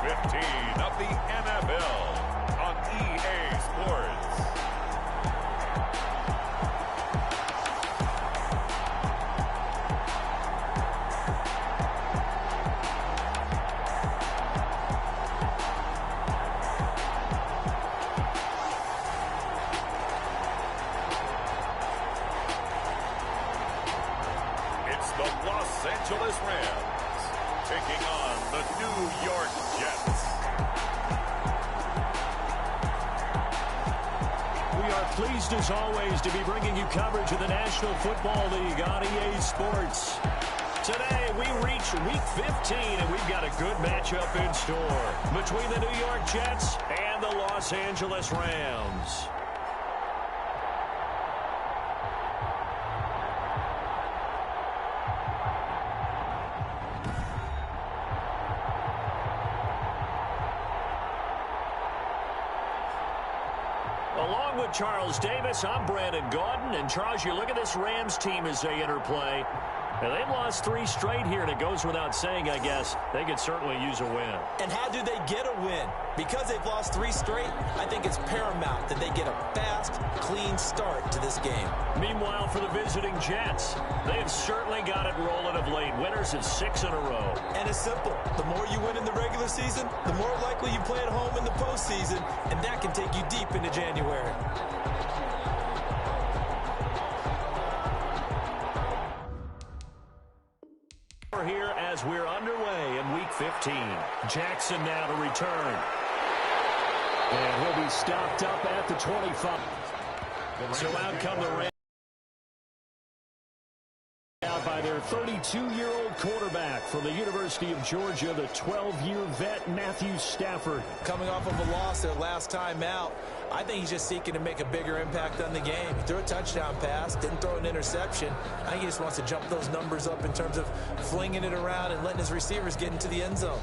15 of the NFL on EA Sports. It's the Los Angeles Rams taking on the New York Jets. We are pleased as always to be bringing you coverage of the National Football League on EA Sports. Today we reach Week 15 and we've got a good matchup in store between the New York Jets and the Los Angeles Rams. Along with Charles Davis, I'm Brandon Gaudin. And Charles, you look at this Rams team as they interplay. And they've lost 3 straight here, and it goes without saying, I guess, they could certainly use a win. And how do they get a win? Because they've lost 3 straight, I think it's paramount that they get a fast, clean start to this game. Meanwhile, for the visiting Jets, they have certainly got it rolling of late. Winners of 6 in a row. And it's simple. The more you win in the regular season, the more likely you play at home in the postseason, and that can take you deep into January. We're here as we're underway in Week 15. Jackson now to return. And he'll be stopped up at the 25. So out come the Rams. Out by their 32-year-old quarterback from the University of Georgia, the 12-year vet Matthew Stafford. Coming off of a loss their last time out, I think he's just seeking to make a bigger impact on the game. He threw a touchdown pass, didn't throw an interception. I think he just wants to jump those numbers up in terms of flinging it around and letting his receivers get into the end zone.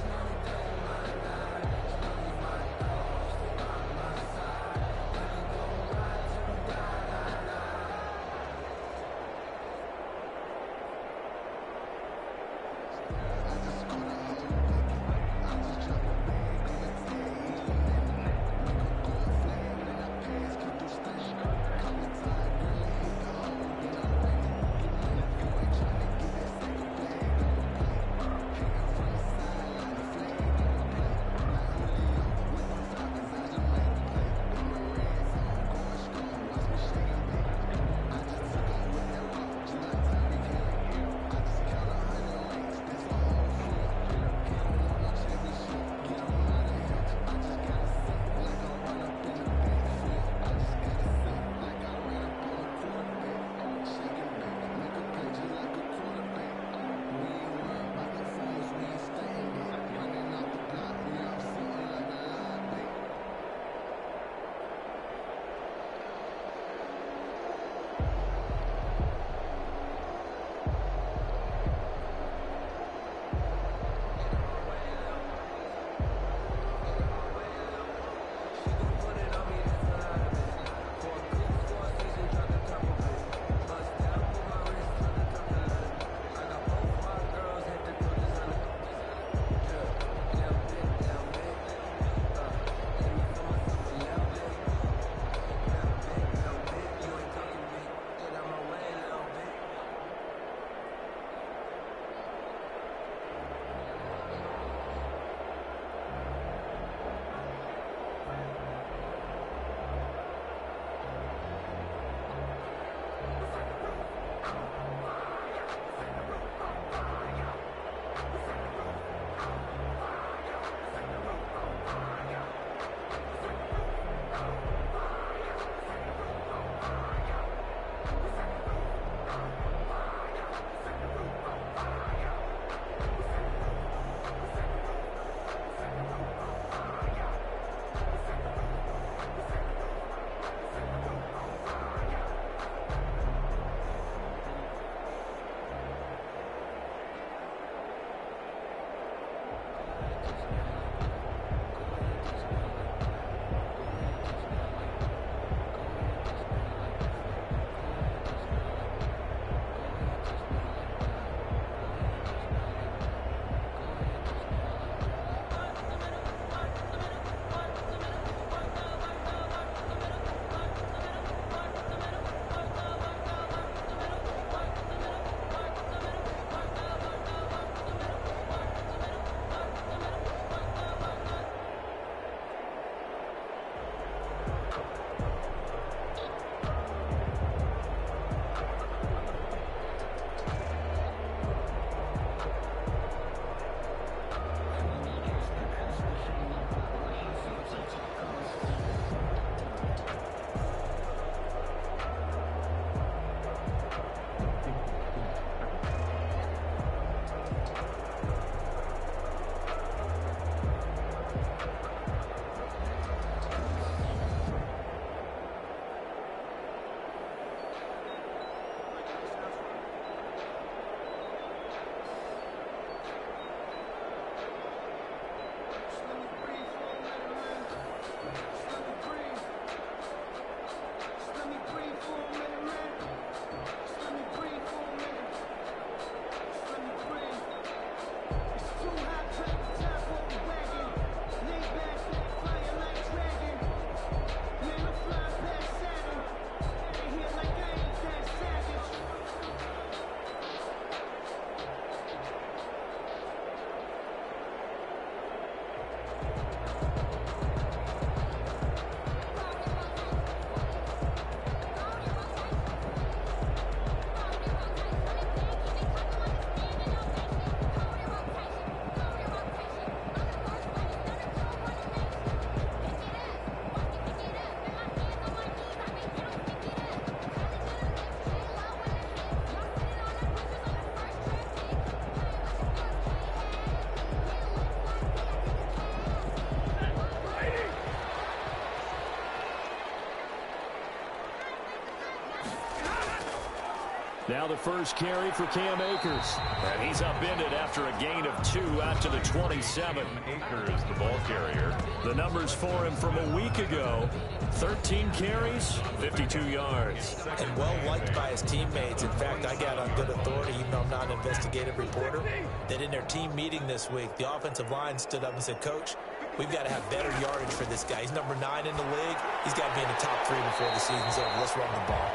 Now the first carry for Cam Akers. And he's upended after a gain of 2 out to the 27. Akers, the ball carrier. The numbers for him from a week ago. 13 carries, 52 yards. And well liked by his teammates. In fact, I got on good authority, even though I'm not an investigative reporter, that in their team meeting this week, the offensive line stood up and said, Coach, we've got to have better yardage for this guy. He's number 9 in the league. He's got to be in the top 3 before the season's over. Let's run the ball.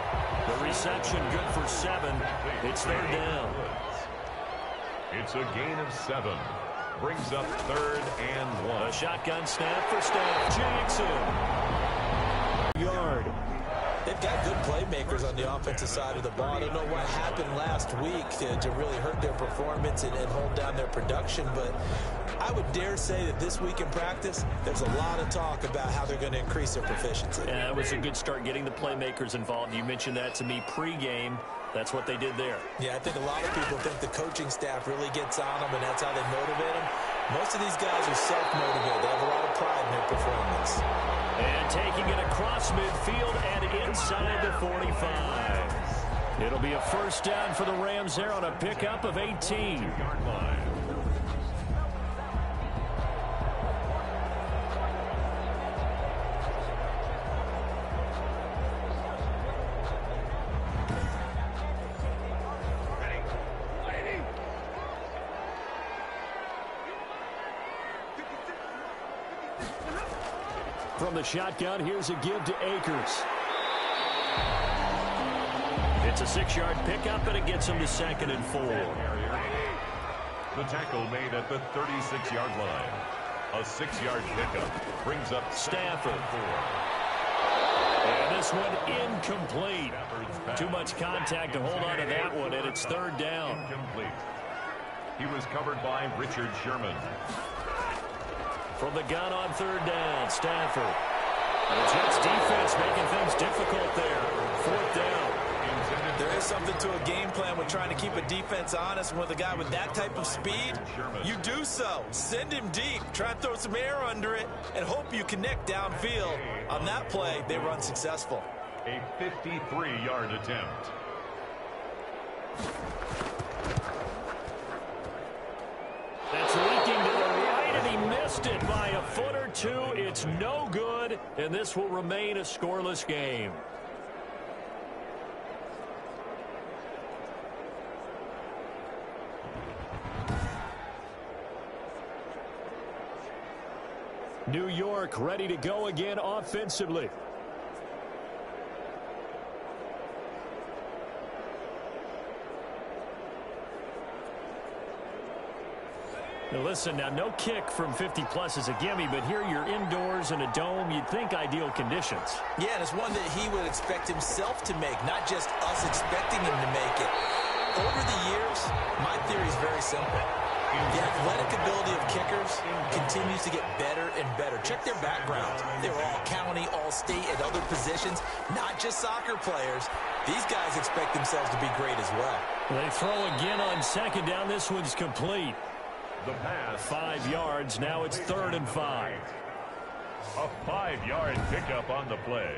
The reception good for 7. It's third down. It's a gain of 7. Brings up 3rd and 1. A shotgun snap for Staff. Jackson. Yard. They've got good playmakers on the offensive side of the ball. I don't know what happened last week to really hurt their performance and hold down their production, but I would dare say that this week in practice, there's a lot of talk about how they're going to increase their proficiency. Yeah, it was a good start getting the playmakers involved. You mentioned that to me pregame. That's what they did there. Yeah, I think a lot of people think the coaching staff really gets on them, and that's how they motivate them. Most of these guys are self-motivated. They have a lot of pride in their performance. And taking it across midfield and inside the 45. It'll be a first down for the Rams there on a pickup of 18. Yard line. From the shotgun, here's a give to Akers. It's a 6-yard pickup, and it gets him to 2nd and 4. The tackle made at the 36-yard line. A 6-yard pickup brings up Stafford. 4. And this one incomplete. Too much contact to hold on to that one, and it's 3rd down. Incomplete. He was covered by Richard Sherman. From the gun on 3rd down, Stafford. And the Jets defense making things difficult there. 4th down. There is something to a game plan with trying to keep a defense honest. And with a guy with that type of speed, you do so. Send him deep. Try and throw some air under it and hope you connect downfield. On that play, they were unsuccessful. A 53-yard attempt. That's leaking to the right, and he missed it by a foot or 2. It's no good, and this will remain a scoreless game. New York ready to go again offensively. Now listen, now no kick from 50-plus is a gimme, but here you're indoors in a dome. You'd think ideal conditions. Yeah, and it's one that he would expect himself to make, not just us expecting him to make it. Over the years, my theory is very simple. The athletic ability of kickers continues to get better and better. Check their backgrounds. They were all county, all state, at other positions, not just soccer players. These guys expect themselves to be great as well. They throw again on 2nd down. This one's complete. The pass. 5 yards. Now it's 3rd and 5. A 5-yard pickup on the play.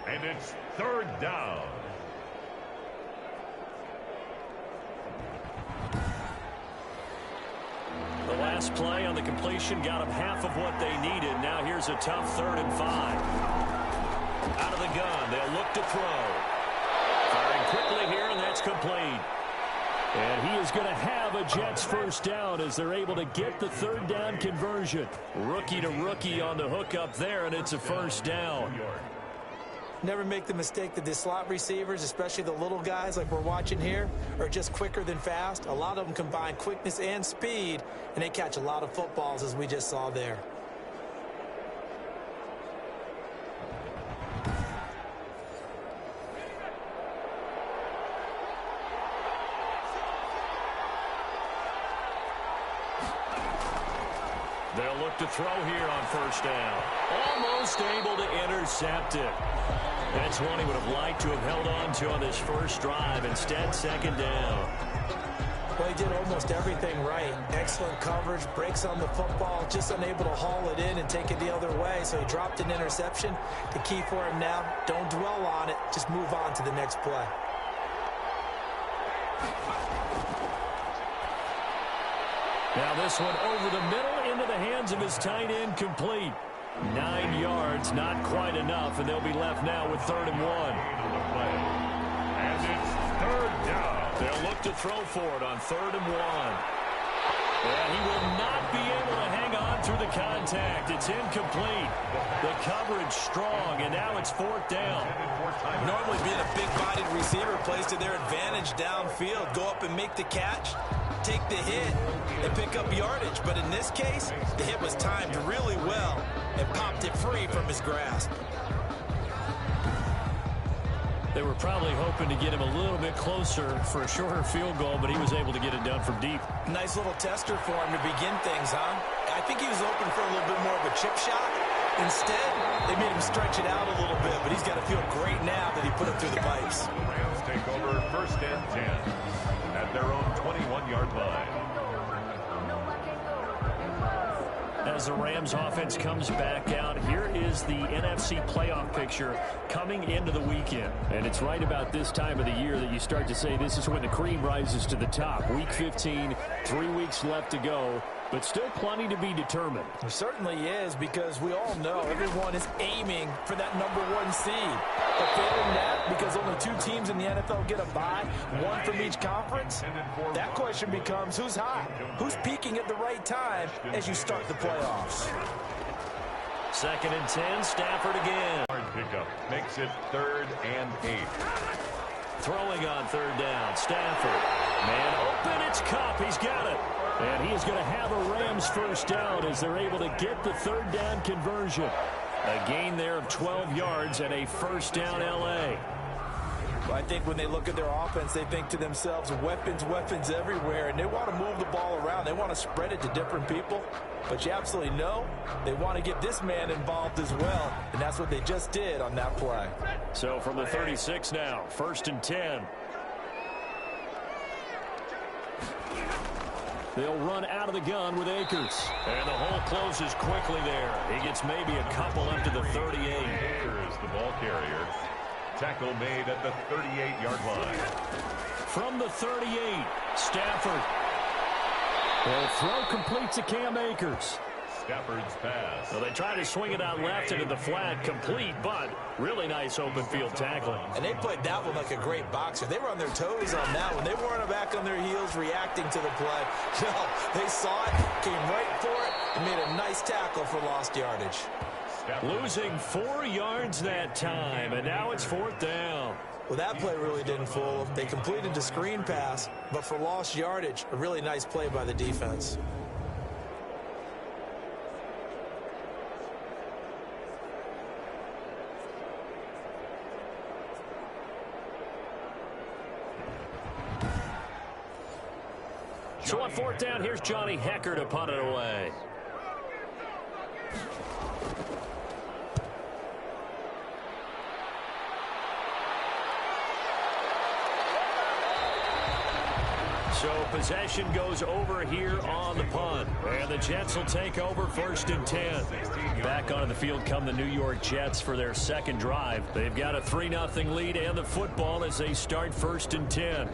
And it's 3rd down. The last play on the completion got them half of what they needed. Now here's a tough 3rd and 5. Out of the gun, they'll look to throw. Firing quickly here, and that's complete. And he is going to have a Jets first down as they're able to get the 3rd down conversion. Rookie to rookie on the hookup there, and it's a first down. Never make the mistake that the slot receivers, especially the little guys like we're watching here, are just quicker than fast. A lot of them combine quickness and speed, and they catch a lot of footballs, as we just saw there. They'll look to throw here on first down. Almost able to intercept it. That's one he would have liked to have held on to on this first drive. Instead, second down. Well, he did almost everything right. Excellent coverage, breaks on the football, just unable to haul it in and take it the other way. So he dropped an interception. The key for him now, don't dwell on it. Just move on to the next play. Now this one over the middle into the hands of his tight end, complete. 9 yards, not quite enough, and they'll be left now with 3rd and 1. And it's 3rd down. They'll look to throw for it on 3rd and 1. And he will not be able to hang on through the contact. It's incomplete. The coverage strong, and now it's 4th down. Normally being a big-bodied receiver plays to their advantage downfield. Go up and make the catch, take the hit, and pick up yardage. But in this case, the hit was timed really well and popped it free from his grasp. They were probably hoping to get him a little bit closer for a shorter field goal, but he was able to get it done from deep. Nice little tester for him to begin things, huh? I think he was hoping for a little bit more of a chip shot. Instead, they made him stretch it out a little bit, but he's got to feel great now that he put it through the pipes. The Rams take over 1st and 10 at their own 21-yard line. As the Rams offense comes back out, here is the NFC playoff picture coming into the weekend. And it's right about this time of the year that you start to say this is when the cream rises to the top. Week 15, 3 weeks left to go, but still plenty to be determined. It certainly is, because we all know everyone is aiming for that #1 seed. But failing that, because only 2 teams in the NFL get a bye, 1 from each conference, that question becomes who's hot? Who's peaking at the right time as you start the playoffs? 2nd and 10, Stafford again. Hard pickup makes it 3rd and 8. Throwing on 3rd down, Stafford. Man open, it's Cup, he's got it. And he is going to have a Rams first down as they're able to get the 3rd down conversion. A gain there of 12 yards and a first down L.A. Well, I think when they look at their offense, they think to themselves, weapons, weapons everywhere, and they want to move the ball around. They want to spread it to different people. But you absolutely know they want to get this man involved as well, and that's what they just did on that play. So from the 36 now, 1st and 10. They'll run out of the gun with Akers. And the hole closes quickly there. He gets maybe a couple up to the 38. Akers, the ball carrier. Tackle made at the 38-yard line. From the 38, Stafford. The throw complete to Cam Akers. Stafford's pass. Well, they try to swing it out left into the flat, complete, but really nice open field tackling. And they played that one like a great boxer. They were on their toes on that one. They weren't back on their heels reacting to the play. No, they saw it, came right for it, and made a nice tackle for lost yardage. Losing 4 yards that time, and now it's 4th down. Well, that play really didn't fool them. They completed the screen pass, but for lost yardage, a really nice play by the defense. So on 4th down, here's Johnny Hecker to punt it away. So possession goes over here on the punt. And the Jets will take over 1st and 10. Back onto the field come the New York Jets for their 2nd drive. They've got a 3-0 lead and the football as they start 1st and 10.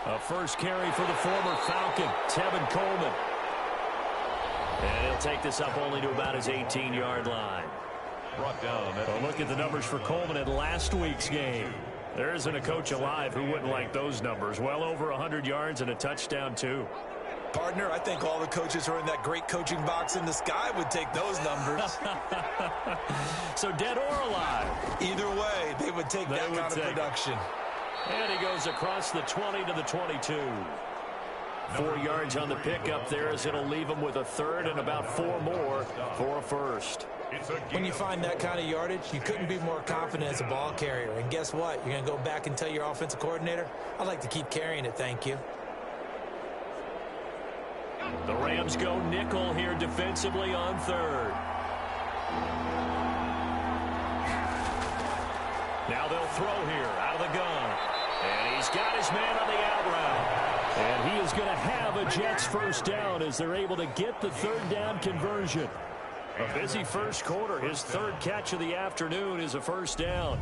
A first carry for the former Falcon, Tevin Coleman. And he'll take this up only to about his 18-yard line. Brought down. Well, look at the numbers for Coleman in last week's game. There isn't a coach alive who wouldn't like those numbers. Well over 100 yards and a touchdown, too. Partner, I think all the coaches who are in that great coaching box in the sky would take those numbers. So dead or alive? Either way, they would take that kind of production. And he goes across the 20 to the 22. 4 yards on the pickup there, as it'll leave him with a third and about 4 more for a first. When you find that kind of yardage, you couldn't be more confident as a ball carrier. And guess what? You're going to go back and tell your offensive coordinator, I'd like to keep carrying it, thank you. The Rams go nickel here defensively on third. Now they'll throw here out of the gun. And he's got his man on the out route. And he is going to have a Jets first down as they're able to get the third down conversion. A busy first quarter. His third catch of the afternoon is a first down.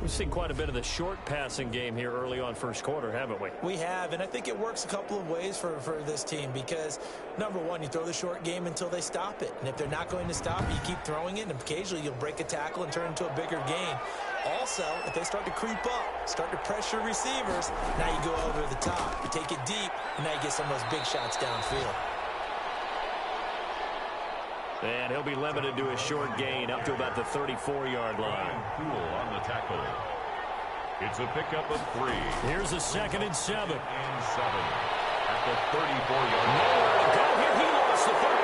We've seen quite a bit of the short passing game here early on first quarter, haven't we? We have, and I think it works a couple of ways for this team because, number one, you throw the short game until they stop it. And if they're not going to stop it, you keep throwing it, and occasionally you'll break a tackle and turn it into a bigger gain. Also, if they start to creep up, start to pressure receivers, now you go over the top. You take it deep, and now you get some of those big shots downfield. And he'll be limited to a short gain up to about the 34-yard line. Cool on the tackle. It's a pickup of 3. Here's a 2nd and 7. And 7 at the 34-yard line. Nowhere to go here. He lost the football.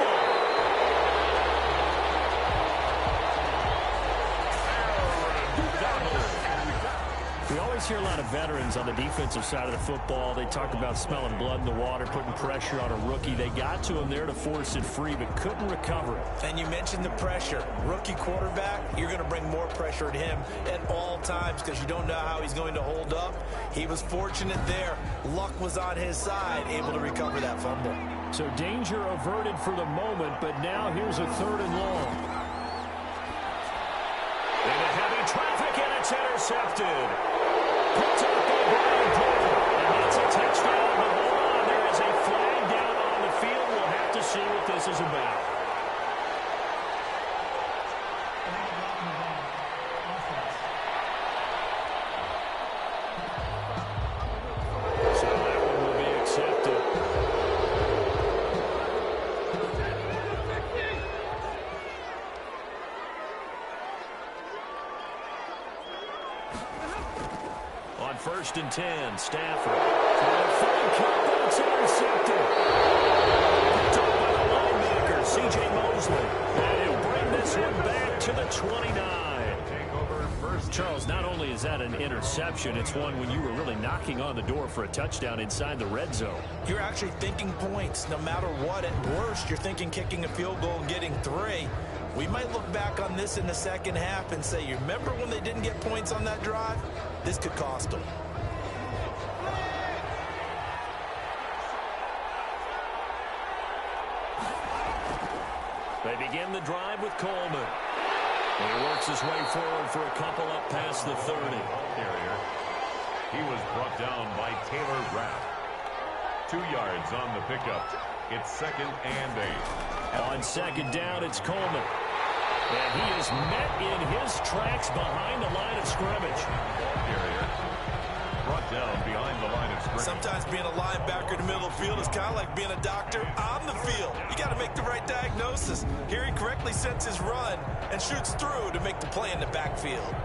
We always hear a lot of veterans on the defensive side of the football. They talk about smelling blood in the water, putting pressure on a rookie. They got to him there to force it free, but couldn't recover it. And you mentioned the pressure. Rookie quarterback, you're going to bring more pressure at him at all times because you don't know how he's going to hold up. He was fortunate there. Luck was on his side, able to recover that fumble. So danger averted for the moment, but now here's a 3rd and long. Into heavy traffic, and it's intercepted. Picked up by Brian Porter, and that's a touchdown. But hold on, there is a flag down on the field. We'll have to see what this is about. So that one will be accepted. On 1st and 10, Stafford. It's intercepted. Picked up by the linebacker, C.J. Mosley. And he'll bring this one back to the 29. Charles, not only is that an interception, it's one when you were really knocking on the door for a touchdown inside the red zone. You're actually thinking points no matter what. At worst, you're thinking kicking a field goal and getting 3. We might look back on this in the second half and say, you remember when they didn't get points on that drive? This could cost them. They begin the drive with Coleman. He works his way forward for a couple up past the 30. He was brought down by Taylor Rapp. 2 yards on the pickup. It's 2nd and 8. On 2nd down, it's Coleman. And he is met in his tracks behind the line of scrimmage. Brought down behind the line of scrimmage. Sometimes being a linebacker in the middle of the field is kind of like being a doctor on the field. You got to make the right diagnosis. Here he correctly sets his run and shoots through to make the play in the backfield.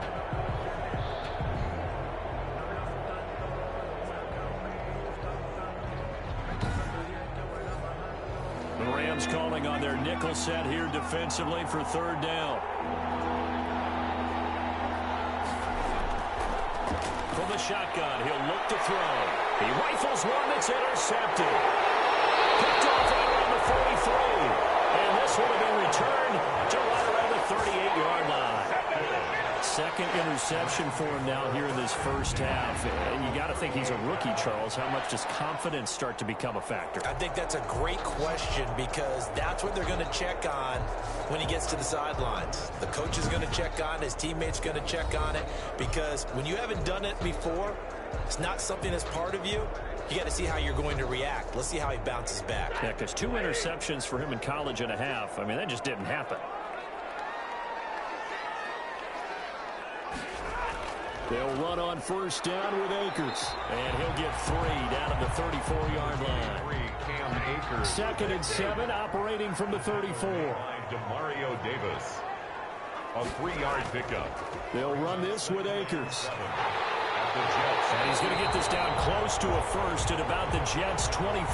The Rams calling on their nickel set here defensively for 3rd down. From the shotgun, he'll look to throw. He rifles one that's intercepted. Picked off right around the 43. And this would have been returned to right around the 38-yard line. 2nd interception for him now here in this first half. And you got to think he's a rookie, Charles. How much does confidence start to become a factor? I think that's a great question because that's what they're going to check on when he gets to the sidelines. The coach is going to check on it. His teammates going to check on it because when you haven't done it before, it's not something that's part of you. You got to see how you're going to react. Let's see how he bounces back. Yeah, because 2 interceptions for him in college and a half. I mean, that just didn't happen. They'll run on 1st down with Akers. And he'll get 3 down at the 34-yard line. 2nd and 7, operating from the 34. DeMario Davis. A 3-yard pickup. They'll run this with Akers. At the Jets. And he's going to get this down close to a first at about the Jets' 25.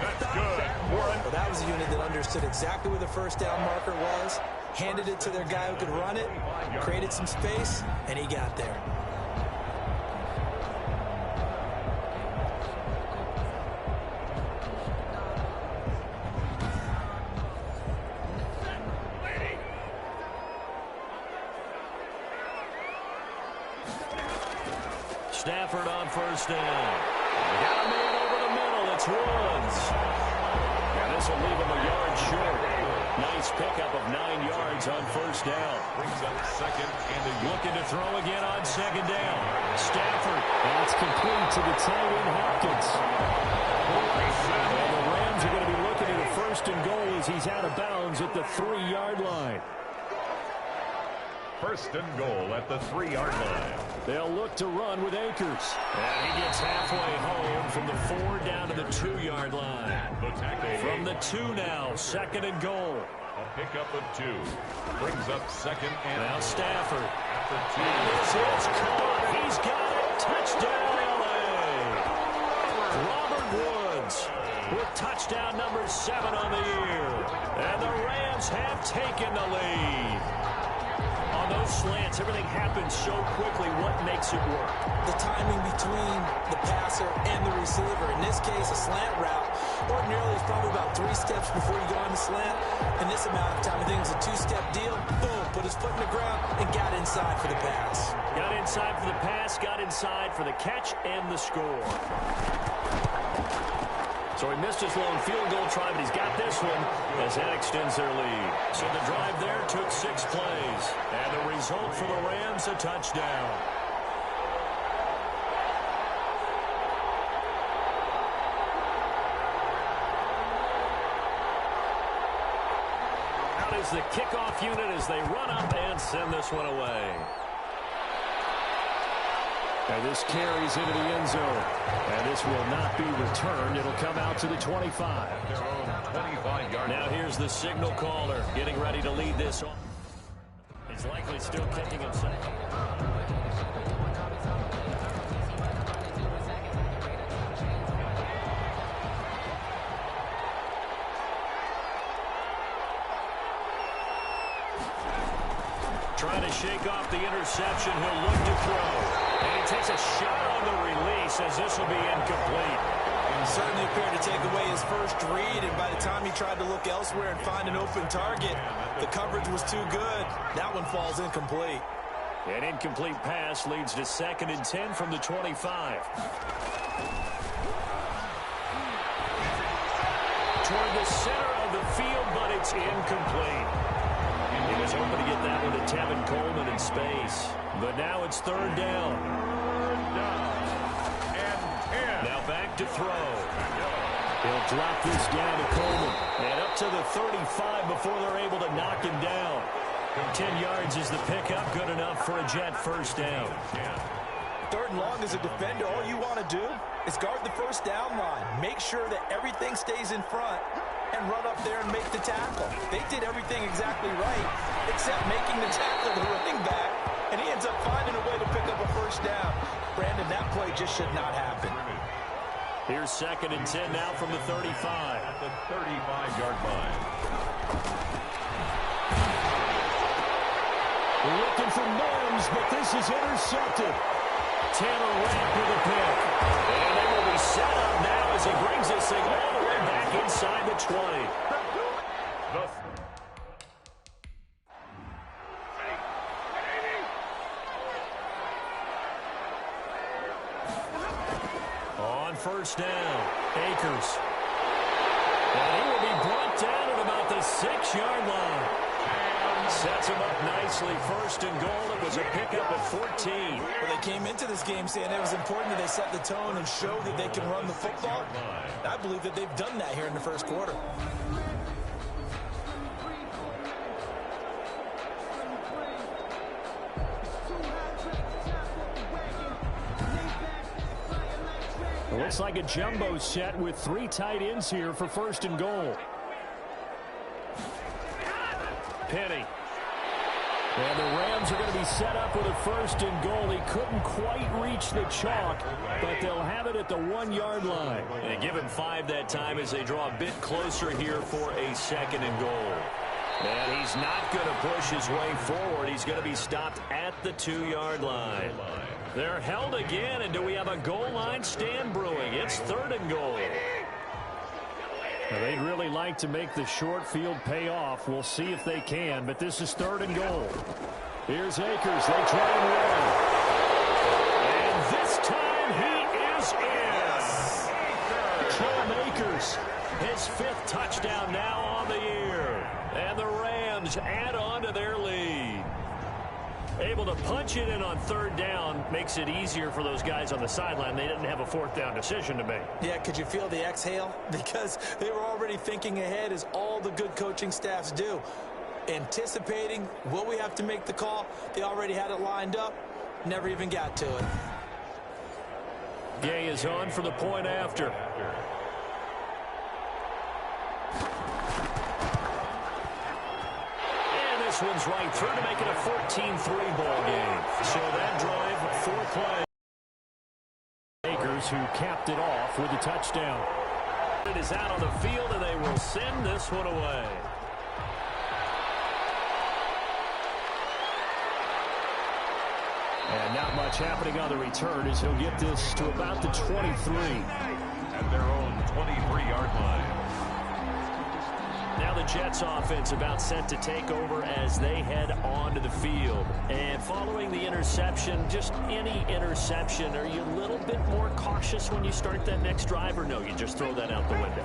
That's good. Well, that was a unit that understood exactly where the first down marker was, handed it to their guy who could run it, created some space, and he got there. Stafford on first down. Got a man over the middle. It's Woods. And this will leave him a yard short. Nice pickup of 9 yards on first down. Brings up second and looking to throw again on second down. Stafford. That's complete to the tight end Hopkins. And the Rams are going to be looking at a first and goal as he's out of bounds at the 3-yard line. First and goal at the 3-yard line. They'll look to run with Akers. And he gets halfway home from the 4 down to the 2-yard line. From the 2 now, second and goal. A pickup of 2. Brings up second and now Stafford. at the 2. This is caught. He's got it. Touchdown, L.A. Robert Woods with touchdown number 7 on the year. And the Rams have taken the lead. On those slants, everything happens so quickly. What makes it work? The timing between the passer and the receiver. In this case, a slant route. Ordinarily, it's probably about 3 steps before you go on the slant. In this amount of time, I think it was a 2-step deal. Boom, put his foot in the ground and got inside for the pass. Got inside for the pass, got inside for the catch and the score. So he missed his lone field goal try, but he's got this one as that extends their lead. So the drive there took 6 plays. And the result for the Rams, a touchdown. Out is the kickoff unit as they run up and send this one away. And this carries into the end zone. And this will not be returned. It'll come out to the 25. Their own 25-yard. Now here's the signal caller getting ready to lead this on. He's likely still kicking himself. Trying to shake off the interception. He'll look to throw. And he takes a shot on the release as this will be incomplete. He certainly appeared to take away his first read, and by the time he tried to look elsewhere and find an open target, the coverage was too good. That one falls incomplete. An incomplete pass leads to 2nd and 10 from the 25. Toward the center of the field, but it's incomplete. He was hoping to get that one to Tevin Coleman in space. But now it's 3rd down. And 10. Now back to throw. He'll drop this down to Coleman. And up to the 35 before they're able to knock him down. 10 yards is the pickup. Good enough for a Jet first down. 3rd and long as a defender, all you want to do is guard the first down line. Make sure that everything stays in front and run up there and make the tackle. They did everything exactly right, except making the tackle the running back, and he ends up finding a way to pick up a first down. Brandon, that play just should not happen. Here's 2nd and 10 now from the 35. At the 35-yard line. Looking for Mims, but this is intercepted. Taylor Rapp with a pick. And they will be set up now as he brings this thing all the way back inside the 20. On first down, Akers. And he will be brought down at about the 6-yard line. Sets him up nicely. 1st and goal. It was a pickup of 14. Well, they came into this game saying it was important that they set the tone and show that they can run the football. I believe that they've done that here in the 1st quarter. It looks like a jumbo set with 3 tight ends here for 1st and goal. Penny. And the Rams are going to be set up with a 1st and goal. He couldn't quite reach the chalk, but they'll have it at the 1-yard line. And they give him 5 that time as they draw a bit closer here for a 2nd and goal. And he's not going to push his way forward. He's going to be stopped at the 2-yard line. They're held again, and do we have a goal line stand brewing? It's 3rd and goal. Now, they'd really like to make the short field pay off. We'll see if they can, but this is 3rd and goal. Here's Akers. They try and run. And this time he is in. Cam Akers, his 5th touchdown now on the year. And the Rams add on to their lead. Able to punch it in on 3rd down makes it easier for those guys on the sideline. They didn't have a 4th down decision to make. Yeah, could you feel the exhale? Because they were already thinking ahead, as all the good coaching staffs do. Anticipating, will we have to make the call? They already had it lined up. Never even got to it. Gay is on for the point after. This one's right through to make it a 14-3 ball game. So that drive, 4 plays. Akers, who capped it off with a touchdown. It is out on the field, and they will send this one away. And not much happening on the return as he'll get this to about the 23. At their own 23-yard line. Now the Jets offense about set to take over as they head onto the field. And following the interception, just any interception, are you a little bit more cautious when you start that next drive, or no, you just throw that out the window?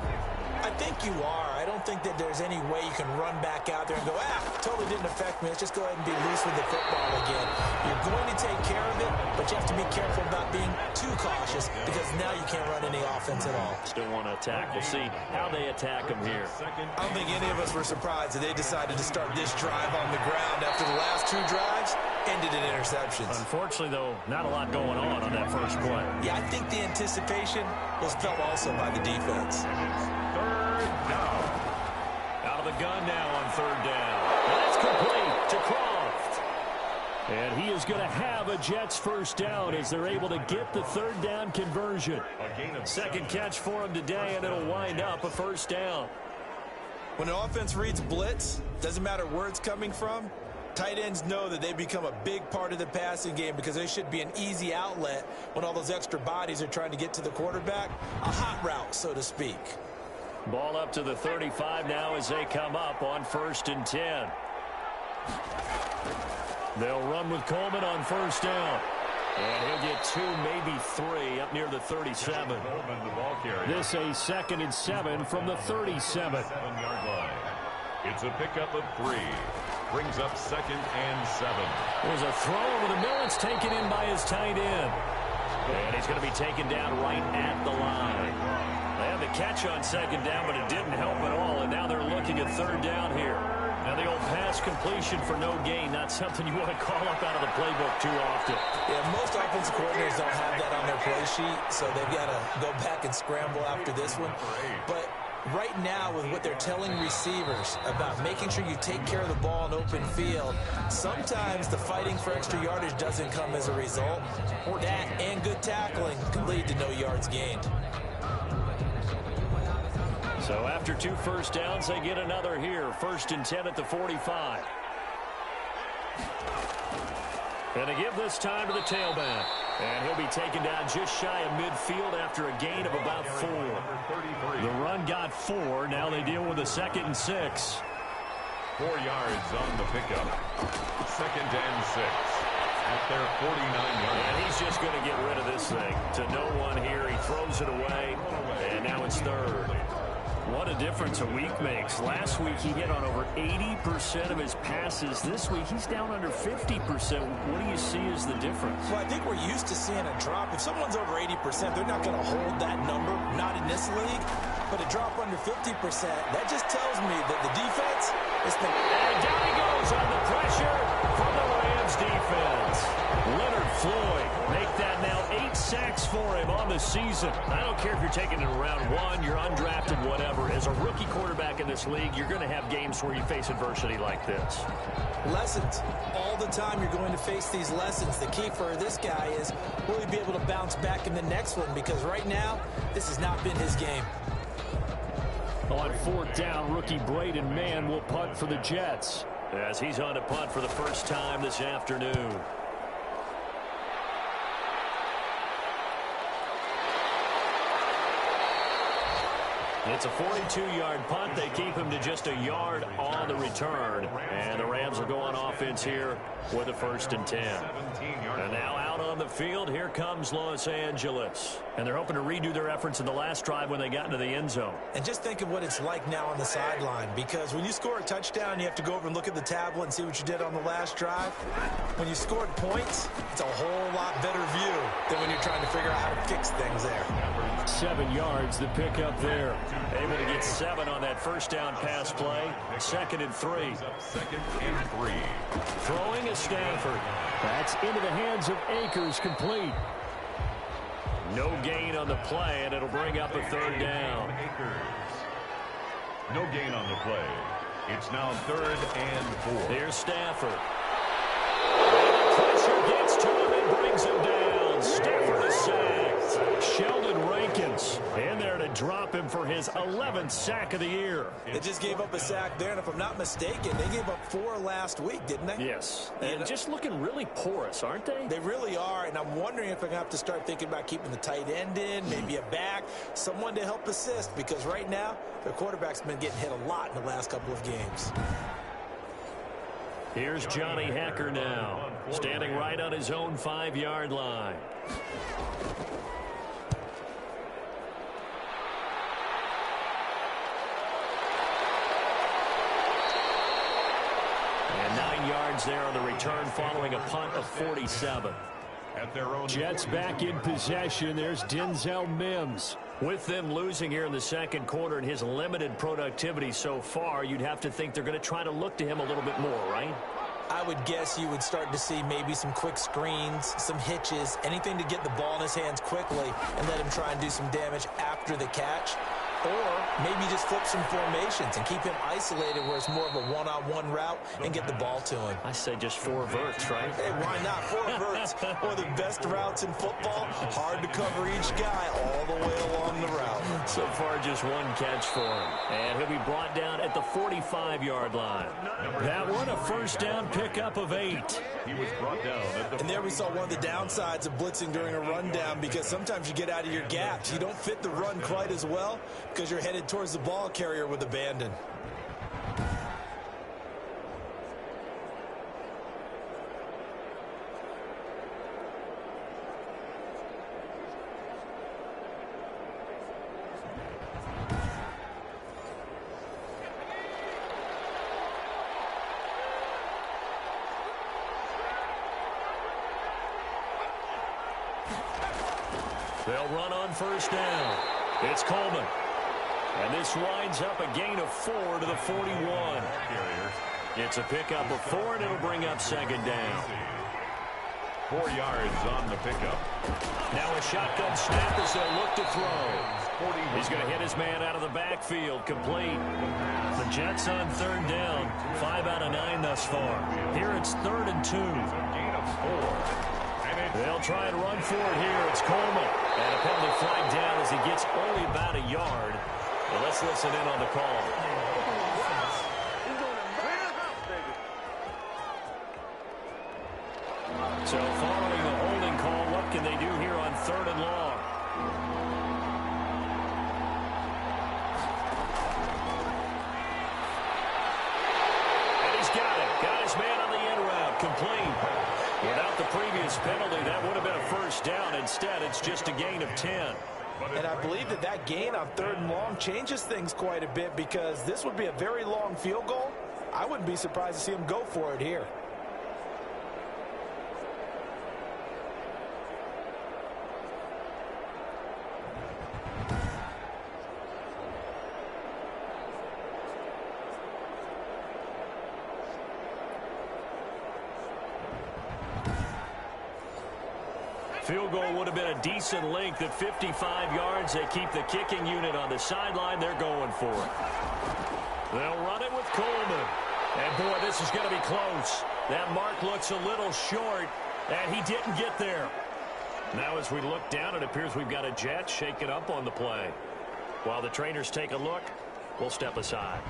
I think you are. I don't think that there's any way you can run back out there and go, totally didn't affect me. Let's just go ahead and be loose with the football again. You're going to take care of it, but you have to be careful about being too cautious, because now you can't run any offense at all. Still want to attack. We'll see how they attack them here. I don't think any of us were surprised that they decided to start this drive on the ground after the last 2 drives ended in interceptions. Unfortunately, though, not a lot going on that first play. Yeah, I think the anticipation was felt also by the defense. 3rd down. Out of the gun now on 3rd down. That's complete to Croft. And he is going to have a Jets 1st down as they're able to get the 3rd down conversion. 2nd catch for him today, and it'll wind up a 1st down. When an offense reads blitz, doesn't matter where it's coming from, tight ends know that they become a big part of the passing game, because they should be an easy outlet when all those extra bodies are trying to get to the quarterback. A hot route, so to speak. Ball up to the 35 now as they come up on 1st and 10. They'll run with Coleman on 1st down. And he'll get 2, maybe 3 up near the 37. This a 2nd and 7 from the 37. 7-yard line. It's a pickup of 3. Brings up 2nd and 7. There's a throw over the middle. It's taken in by his tight end. And he's going to be taken down right at the line. They had the catch on 2nd down, but it didn't help at all. And now they're looking at 3rd down here. Now the old pass completion for no gain, not something you want to call up out of the playbook too often. Yeah, most offensive coordinators don't have that on their play sheet, so they've got to go back and scramble after this one. But right now, with what they're telling receivers about making sure you take care of the ball in open field, sometimes the fighting for extra yardage doesn't come as a result. That and good tackling can lead to no yards gained. So after 2 1st downs, they get another here. 1st and 10 at the 45. And they give this time to the tailback. And he'll be taken down just shy of midfield after a gain of about 4. The run got 4. Now they deal with a 2nd and 6. 4 yards on the pickup. 2nd and 6. At their 49-yard line. And he's just going to get rid of this thing. To no one here. He throws it away. And now it's 3rd. What a difference a week makes. Last week he hit on over 80% of his passes. This week he's down under 50%. What do you see as the difference? Well, I think we're used to seeing a drop. If someone's over 80%, they're not going to hold that number. Not in this league. But a drop under 50%, that just tells me that the defense is the... And down he goes on the pressure from the Rams defense. Leonard Floyd make that now 8 sacks for him on the season. I don't care if you're taking it in round 1, you're undrafted, whatever. As a rookie quarterback in this league, you're going to have games where you face adversity like this. Lessons. All the time you're going to face these lessons. The key for this guy is will he be able to bounce back in the next one? Because right now, this has not been his game. On 4th down, rookie Braden Mann will punt for the Jets, as he's on to punt for the first time this afternoon. It's a 42-yard punt. They keep him to just a yard on the return. And the Rams will go on offense here with a 1st and 10. And now out on the field, here comes Los Angeles. And they're hoping to redo their efforts in the last drive when they got into the end zone. And just think of what it's like now on the sideline, because when you score a touchdown, you have to go over and look at the tablet and see what you did on the last drive. When you scored points, it's a whole lot better view than when you're trying to figure out how to fix things there. 7 yards, the pickup there. Able to get 7 on that 1st down pass play. 2nd and 3. 2nd and 3. Throwing is Stafford. That's into the hands of Akers, complete. No gain on the play, and it'll bring up a 3rd down. No gain on the play. It's now 3rd and 4. Here's Stafford. And the pressure gets to him and brings him down. Stafford is sacked. Sheldon Rankins in there to drop him for his 11th sack of the year. They just gave up a sack there, and if I'm not mistaken, they gave up 4 last week, didn't they? Yes, and just looking really porous, aren't they? They really are, and I'm wondering if I'm going to have to start thinking about keeping the tight end in, maybe a back, someone to help assist, because right now, their quarterback's been getting hit a lot in the last couple of games. Here's Johnny Hacker now, standing right on his own 5-yard line. And 9 yards there on the return following a punt of 47. Jets back in possession. There's Denzel Mims. With them losing here in the 2nd quarter and his limited productivity so far, you'd have to think they're going to try to look to him a little bit more, right? I would guess you would start to see maybe some quick screens, some hitches, anything to get the ball in his hands quickly and let him try and do some damage after the catch. Or maybe just flip some formations and keep him isolated where it's more of a one-on-one route and get the ball to him. I say just 4 verts, right? Hey, why not? 4 verts, one of the best routes in football. Hard to cover each guy all the way along the route. So far, just 1 catch for him. And he'll be brought down at the 45-yard line. That one, a 1st down pickup of 8. He was brought down at the... And there we saw one of the downsides of blitzing during a rundown, because sometimes you get out of your gaps. You don't fit the run quite as well because you're headed towards the ball carrier with abandon. They'll run on 1st down. It's Coleman. And this winds up a gain of 4 to the 41. It's a pickup of 4, and it'll bring up 2nd down. 4 yards on the pickup. Now a shotgun snap as they'll look to throw. He's going to hit his man out of the backfield, complete. The Jets on 3rd down, 5 out of 9 thus far. Here it's 3rd and 2. Gain of 4. They'll try and run for it here. It's Coleman. And a penalty flag down as he gets only about a yard. Well, let's listen in on the call. So following the holding call, what can they do here on 3rd and long? And he's got it. Got his man on the end route. Complete. Without the previous penalty, that would have been a 1st down. Instead, it's just a gain of 10. And I believe that gain on 3rd and long changes things quite a bit, because this would be a very long field goal. I wouldn't be surprised to see him go for it here. field goal would have been a decent length at 55 yards. They keep the kicking unit on the sideline. They're going for it. They'll run it with Coleman. And, boy, this is going to be close. That mark looks a little short, and he didn't get there. Now as we look down, it appears we've got a jet shaking up on the play. While the trainers take a look, we'll step aside.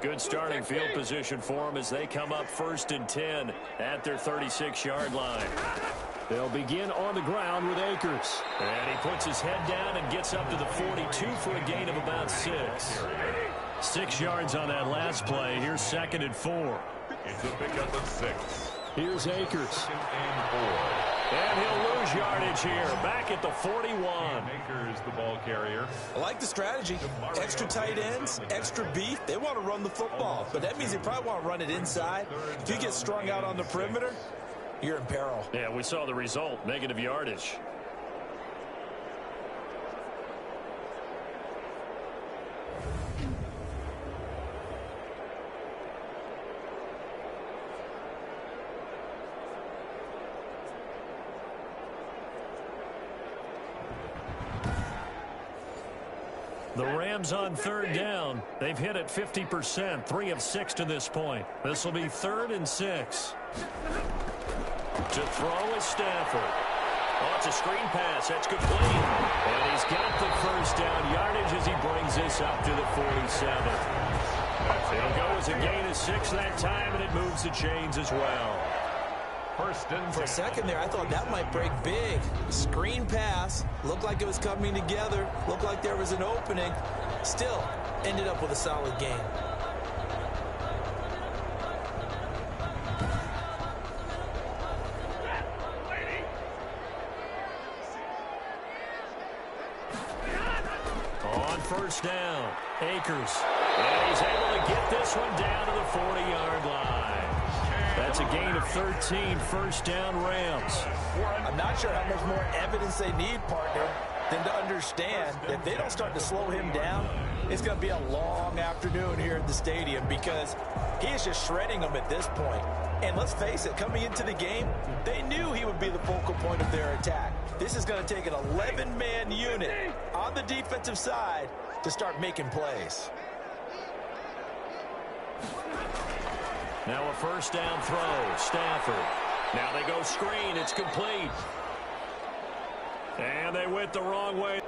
Good starting field position for them as they come up 1st and 10 at their 36-yard line. They'll begin on the ground with Akers. And he puts his head down and gets up to the 42 for a gain of about 6. 6 yards on that last play. Here's 2nd and 4. It's a pickup of 6. Here's Akers. 2nd and 4. And he'll lose yardage here. Back at the 41. Akers, the ball carrier. I like the strategy. Extra tight ends, extra beef. They want to run the football, but that means they probably want to run it inside. If you get strung out on the perimeter, you're in peril. Yeah, we saw the result. Negative yardage. The Rams on 3rd down. They've hit it 50%, 3 of 6 to this point. This will be 3rd and 6. To throw is Stafford. Oh, it's a screen pass. That's complete. And he's got the 1st down yardage as he brings this up to the 47. It'll go as a gain of 6 that time, and it moves the chains as well. For a second there, I thought that might break big. Screen pass. Looked like it was coming together. Looked like there was an opening. Still, ended up with a solid game. On 1st down, Akers. And he's able to get this one down to the 40-yard line. That's a gain of 13, 1st down Rams. I'm not sure how much more evidence they need, partner, than to understand that if they don't start to slow him down, it's going to be a long afternoon here at the stadium because he is just shredding them at this point. And let's face it, coming into the game, they knew he would be the focal point of their attack. This is going to take an 11-man unit on the defensive side to start making plays. Now a 1st down throw, Stafford. Now they go screen, it's complete. And they went the wrong way.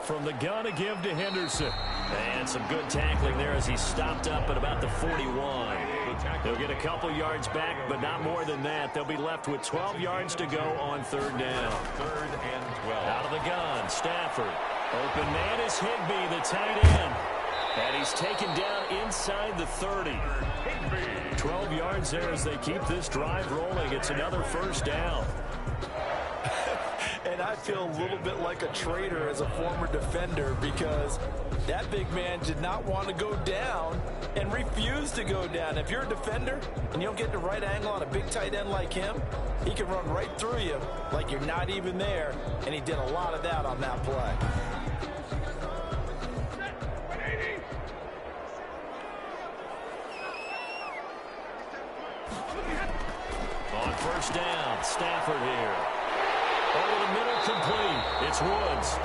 From the gun, a give to Henderson. And some good tackling there as he stopped up at about the 41. They'll get a couple yards back, but not more than that. They'll be left with 12 yards to go on 3rd down. 3rd and 12. Out of the gun, Stafford. Open man is Higbee, the tight end. And he's taken down inside the 30. 12 yards there as they keep this drive rolling. It's another 1st down. And I feel a little bit like a traitor as a former defender because that big man did not want to go down and refused to go down. If you're a defender and you don't get the right angle on a big tight end like him, he can run right through you like you're not even there, and he did a lot of that on that play. On 1st down, Stafford here. Over the middle, complete. It's Woods.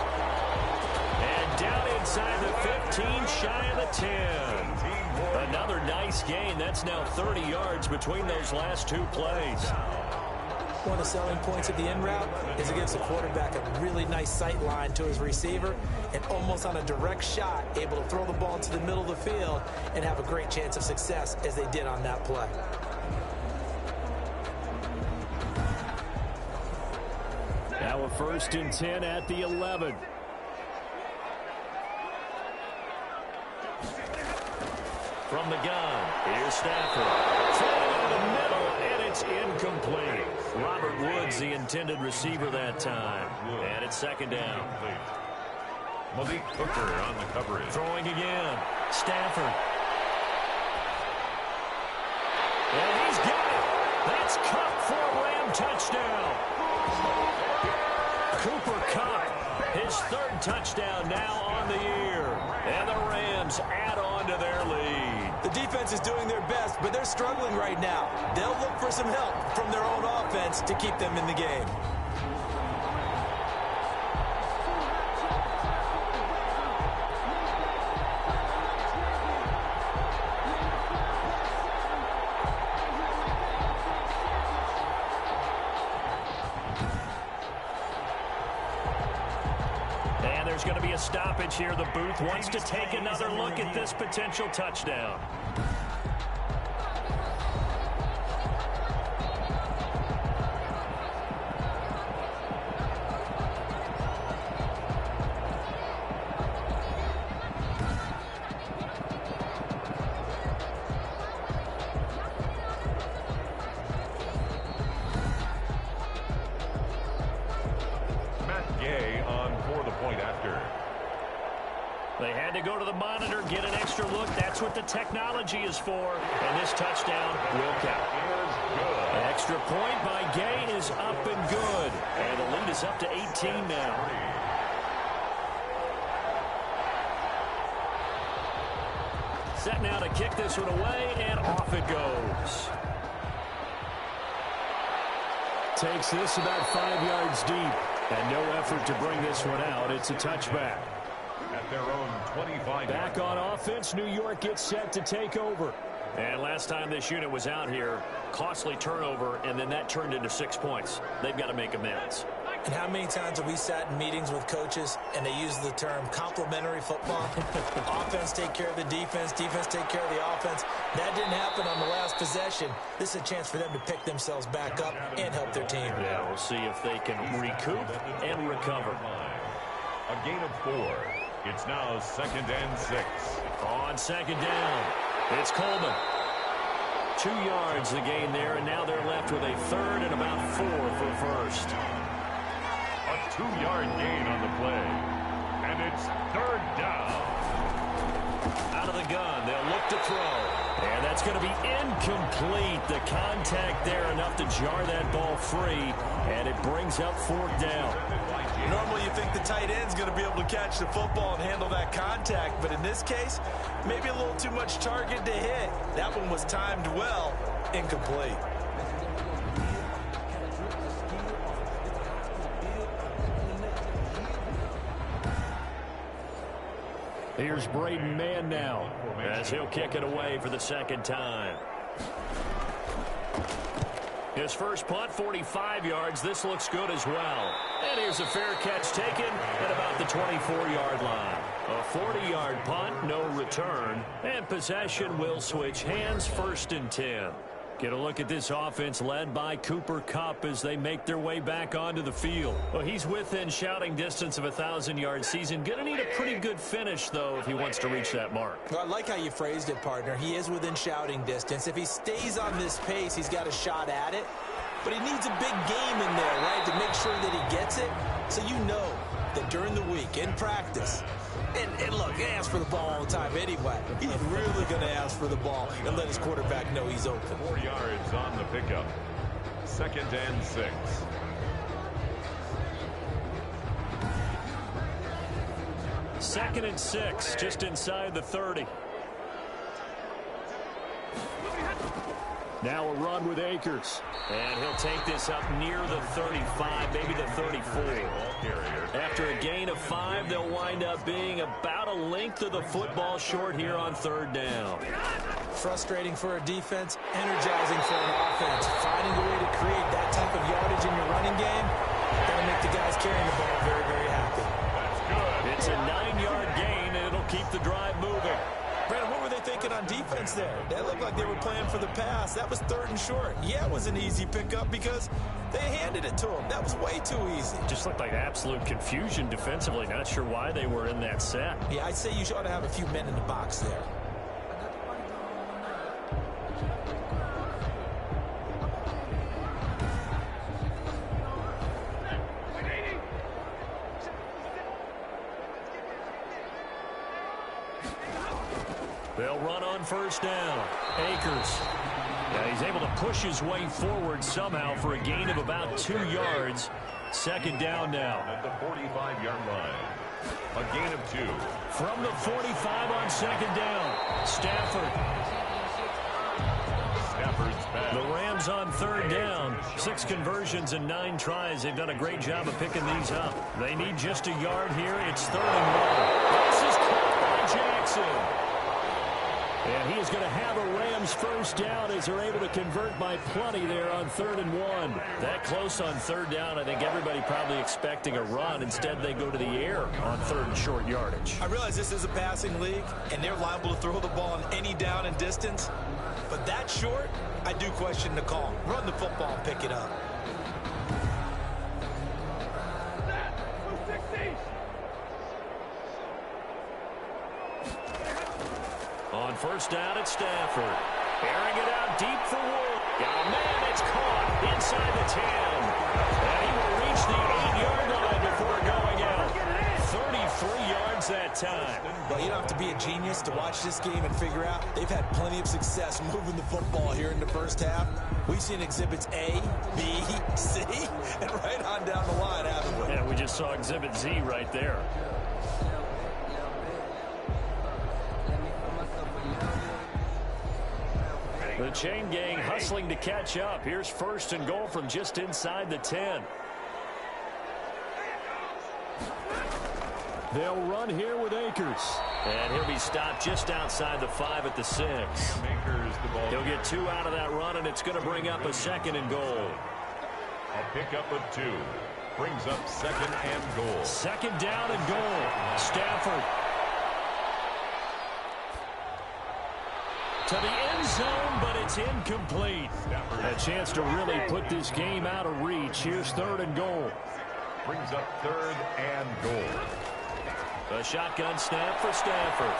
And down inside the 15, shy of the 10. Another nice gain. That's now 30 yards between those last 2 plays. One of the selling points of the in route is it gives the quarterback a really nice sight line to his receiver and almost on a direct shot able to throw the ball to the middle of the field and have a great chance of success as they did on that play. Now a 1st and 10 at the 11. From the gun, here's Stafford. Thrown in the middle, and it's incomplete. Robert Woods, the intended receiver that time. And it's 2nd down. Malik Hooker on the coverage. Throwing again. Stafford. And he's got it. That's Kupp for a Ram touchdown. Cooper Kupp, his third touchdown now on the year. And the Rams add on to their lead. The defense is doing their best, but they're struggling right now. They'll look for some help from their own offense to keep them in the game. There's going to be a stoppage here. The booth wants to take another look at this potential touchdown. They had to go to the monitor, get an extra look. That's what the technology is for. And this touchdown will count. Extra point by Gay is up and good. And the lead is up to 18 now. Set now to kick this one away, and off it goes. Takes this about 5 yards deep. And no effort to bring this one out. It's a touchback. At their own 25. Back on offense, New York gets set to take over. And last time this unit was out here, costly turnover, and then that turned into 6 points. They've got to make amends. And how many times have we sat in meetings with coaches and they use the term complementary football? Offense take care of the defense, defense take care of the offense. That didn't happen on the last possession. This is a chance for them to pick themselves back up and help their team. Yeah, we'll see if they can recoup and recover. A gain of 4. It's now 2nd and 6. On second down, it's Coleman. 2 yards the gain there, and now they're left with a third and about 4 for first. A 2-yard gain on the play. And it's 3rd down. Out of the gun, they'll look to throw. And that's going to be incomplete. The contact there enough to jar that ball free, and it brings up 4th down. Normally you think the tight end's going to be able to catch the football and handle that contact, but in this case, maybe a little too much target to hit. That one was timed well, incomplete. Here's Braden Mann now, as he'll kick it away for the 2nd time. His first punt, 45 yards. This looks good as well. And here's a fair catch taken at about the 24-yard line. A 40-yard punt, no return. And possession will switch hands, 1st and 10. Get a look at this offense led by Cooper Kupp as they make their way back onto the field. Well, he's within shouting distance of a 1,000-yard season. Going to need a pretty good finish, though, if he wants to reach that mark. Well, I like how you phrased it, partner. He is within shouting distance. If he stays on this pace, he's got a shot at it. But he needs a big game in there, right, to make sure that he gets it. So you know that during the week, in practice, and look, he asks for the ball all the time anyway. He's really going to ask for the ball and let his quarterback know he's open. 4 yards on the pickup. 2nd and 6. Second and 6, just inside the 30. Now a run with Akers. And he'll take this up near the 35, maybe the 34. After a gain of 5, they'll wind up being about a length of the football short here on 3rd down. Frustrating for a defense, energizing for an offense. Finding a way to create that type of yardage in your running game, that'll make the guys carrying the ball very, very happy. That's good. It's a 9-yard gain, and it'll keep the drive moving. Brandon, what were they thinking on defense there? They looked like they were playing for the pass. That was 3rd and short. Yeah, it was an easy pickup because they handed it to him. That was way too easy. Just looked like absolute confusion defensively. Not sure why they were in that set. Yeah, I'd say you ought to have a few men in the box there. They'll run on 1st down. Akers. Yeah, he's able to push his way forward somehow for a gain of about 2 yards. Second down now. At the 45-yard line. A gain of 2. From the 45 on second down. Stafford's back. The Rams on third down. 6 conversions and 9 tries. They've done a great job of picking these up. They need just a yard here. It's 3rd and 1. This is caught by Jackson. And he is going to have a Rams first down as they're able to convert by plenty there on 3rd and 1. That close on third down, I think everybody probably expecting a run. Instead, they go to the air on 3rd and short yardage. I realize this is a passing league, and they're liable to throw the ball on any down and distance. But that short, I do question the call. Run the football and pick it up. On first down, it's Stafford. Airing it out deep for Wood. Got a man, it's caught inside the 10. And he will reach the 8-yard line before going out. 33 yards that time. Well, you don't have to be a genius to watch this game and figure out they've had plenty of success moving the football here in the first half. We've seen exhibits A, B, C, and right on down the line, haven't we? Yeah, we just saw exhibit Z right there. The chain gang hustling to catch up. Here's 1st and goal from just inside the 10. They'll run here with Akers. And he'll be stopped just outside the 5 at the 6. He'll get 2 out of that run, and it's going to bring up a 2nd and goal. A pickup of 2. Brings up 2nd and goal. 2nd down and goal. Stafford. To the end zone, but it's incomplete. A chance to really put this game out of reach. Here's 3rd and goal. Brings up 3rd and goal. A shotgun snap for Stafford.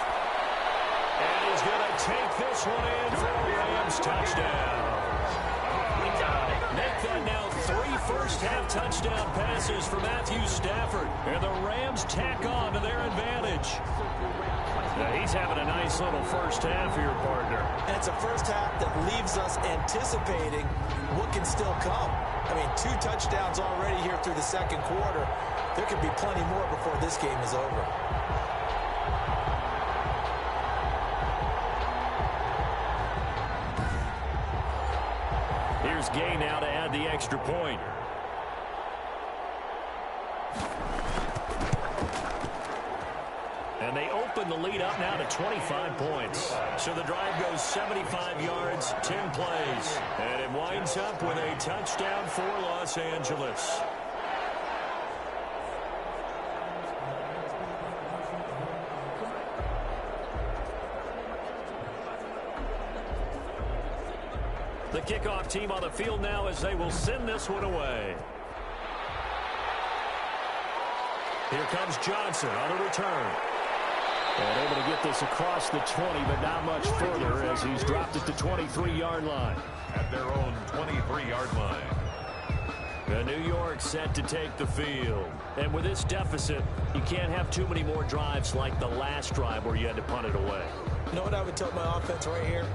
And he's going to take this one in for a Rams touchdown. Make that now 3 first-half touchdown passes for Matthew Stafford. And the Rams tack on to their advantage. Now he's having a nice little first half here, partner. And it's a first half that leaves us anticipating what can still come. I mean, 2 touchdowns already here through the 2nd quarter. There could be plenty more before this game is over. Here's Gay now to add the extra point. And they open the lead up now to 25 points. So the drive goes 75 yards, 10 plays. And it winds up with a touchdown for Los Angeles. The kickoff team on the field now as they will send this one away. Here comes Johnson on the return. And able to get this across the 20, but not much further as he's dropped at the 23-yard line. At their own 23-yard line. The New York set to take the field. And with this deficit, you can't have too many more drives like the last drive where you had to punt it away. You know what I would tell my offense right here?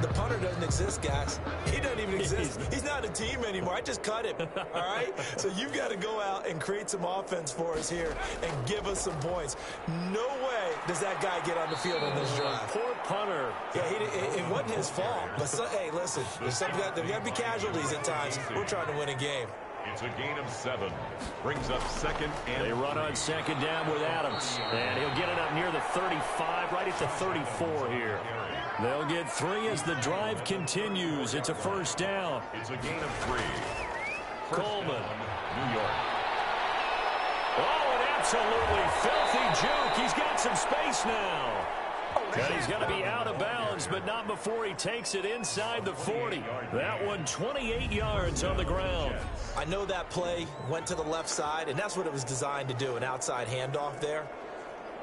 The punter doesn't exist, guys. He doesn't even exist. He's not a team anymore. I just cut him, all right? So you've got to go out and create some offense for us here and give us some points. No way does that guy get on the field on this drive. Poor punter. Yeah, it wasn't his fault. But, hey, listen, there's got to be casualties at times. We're trying to win a game. It's a gain of 7. Brings up 2nd and... They run on 2nd down with Adams. And he'll get it up near the 35, right at the 34 here. They'll get 3 as the drive continues. It's a first down. It's a gain of 3. Coleman. New York. Oh, an absolutely filthy juke. He's got some space now. And he's going to be out of bounds, but not before he takes it inside the 40. That one 28 yards on the ground. I know that play went to the left side, and that's what it was designed to do, an outside handoff there.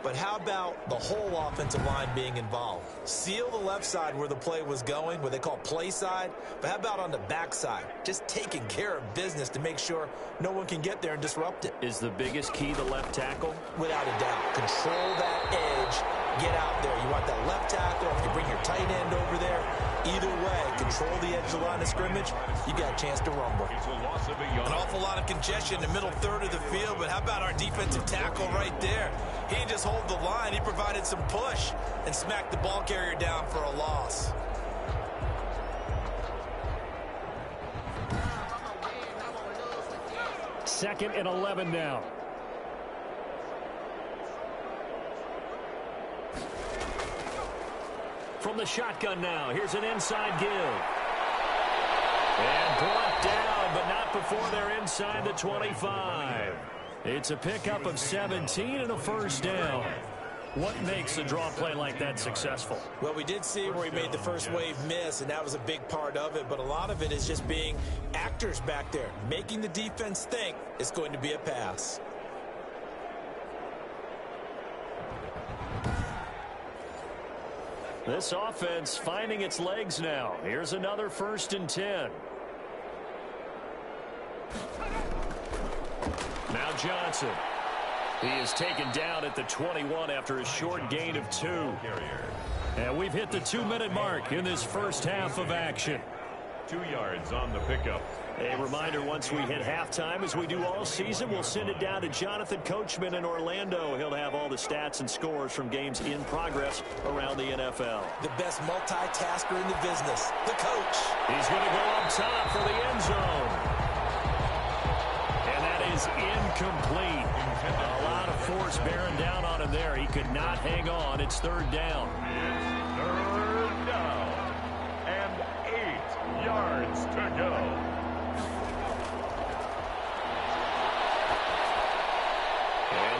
But how about the whole offensive line being involved? Seal the left side where the play was going, what they call play side. But how about on the back side? Just taking care of business to make sure no one can get there and disrupt it. Is the biggest key the left tackle? Without a doubt. Control that edge. Get out there. You want that left tackle. If you bring your tight end over there, Either way, control the edge of the line of scrimmage, you got a chance to rumble. An awful lot of congestion in the middle third of the field, but how about our defensive tackle right there? He didn't just hold the line, he provided some push and smacked the ball carrier down for a loss. Second and 11 now. From the shotgun now, here's an inside give. And brought down, but not before they're inside the 25. It's a pickup of 17 and a first down. What makes a draw play like that successful? Well, we did see where he made the first wave miss, and that was a big part of it. But a lot of it is just being actors back there, making the defense think it's going to be a pass. This offense finding its legs now. Here's another 1st and 10. Now Johnson. He is taken down at the 21 after a short gain of 2. And we've hit the 2-minute mark in this first half of action. 2 yards on the pickup. A reminder, once we hit halftime, as we do all season, we'll send it down to Jonathan Coachman in Orlando. He'll have all the stats and scores from games in progress around the NFL. The best multitasker in the business, the coach. He's going to go up top for the end zone. And that is incomplete. A lot of force bearing down on him there. He could not hang on. It's 3rd down. It's 3rd down. And 8 yards to go.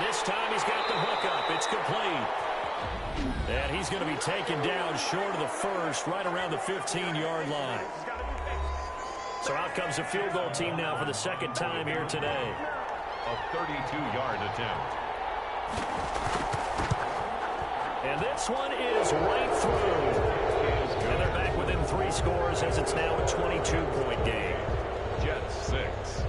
This time he's got the hook up. It's complete. And he's going to be taken down short of the first, right around the 15-yard line. So out comes the field goal team now for the 2nd time here today. A 32-yard attempt. And this one is right through. And they're back within 3 scores as it's now a 22-point game. Jets 6.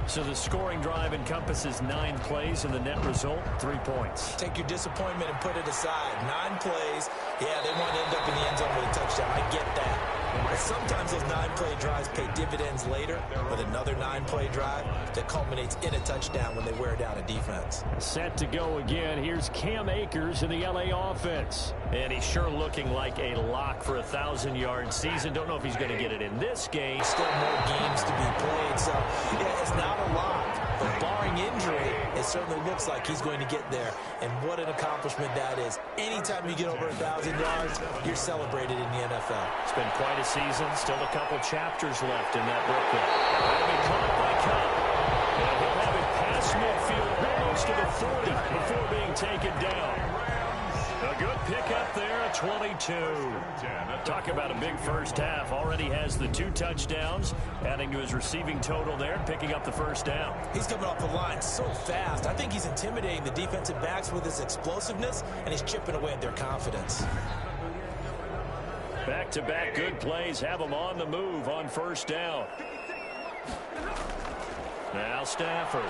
So the scoring drive encompasses 9 plays, and the net result, 3 points. Take your disappointment and put it aside. 9 plays. Yeah, they want to end up in the end zone with a touchdown. I get that. But sometimes those 9-play drives pay dividends later with another 9-play drive that culminates in a touchdown when they wear down a defense. Set to go again. Here's Cam Akers in the L.A. offense. And he's sure looking like a lock for a 1,000-yard season. Don't know if he's going to get it in this game. Still more games to be played, so yeah, it's not a lock. But barring injury, it certainly looks like he's going to get there. And what an accomplishment that is. Anytime you get over 1,000 yards, you're celebrated in the NFL. It's been quite a season. Still a couple chapters left in that book. That'll be caught by Cup. And he'll have it past midfield almost to the 40 before being taken down. A good pickup there at 22. Talk about a big first half. Already has the 2 touchdowns, adding to his receiving total there, picking up the first down. He's coming off the line so fast. I think he's intimidating the defensive backs with his explosiveness, and he's chipping away at their confidence. Back-to-back good plays have him on the move on first down. Now Stafford.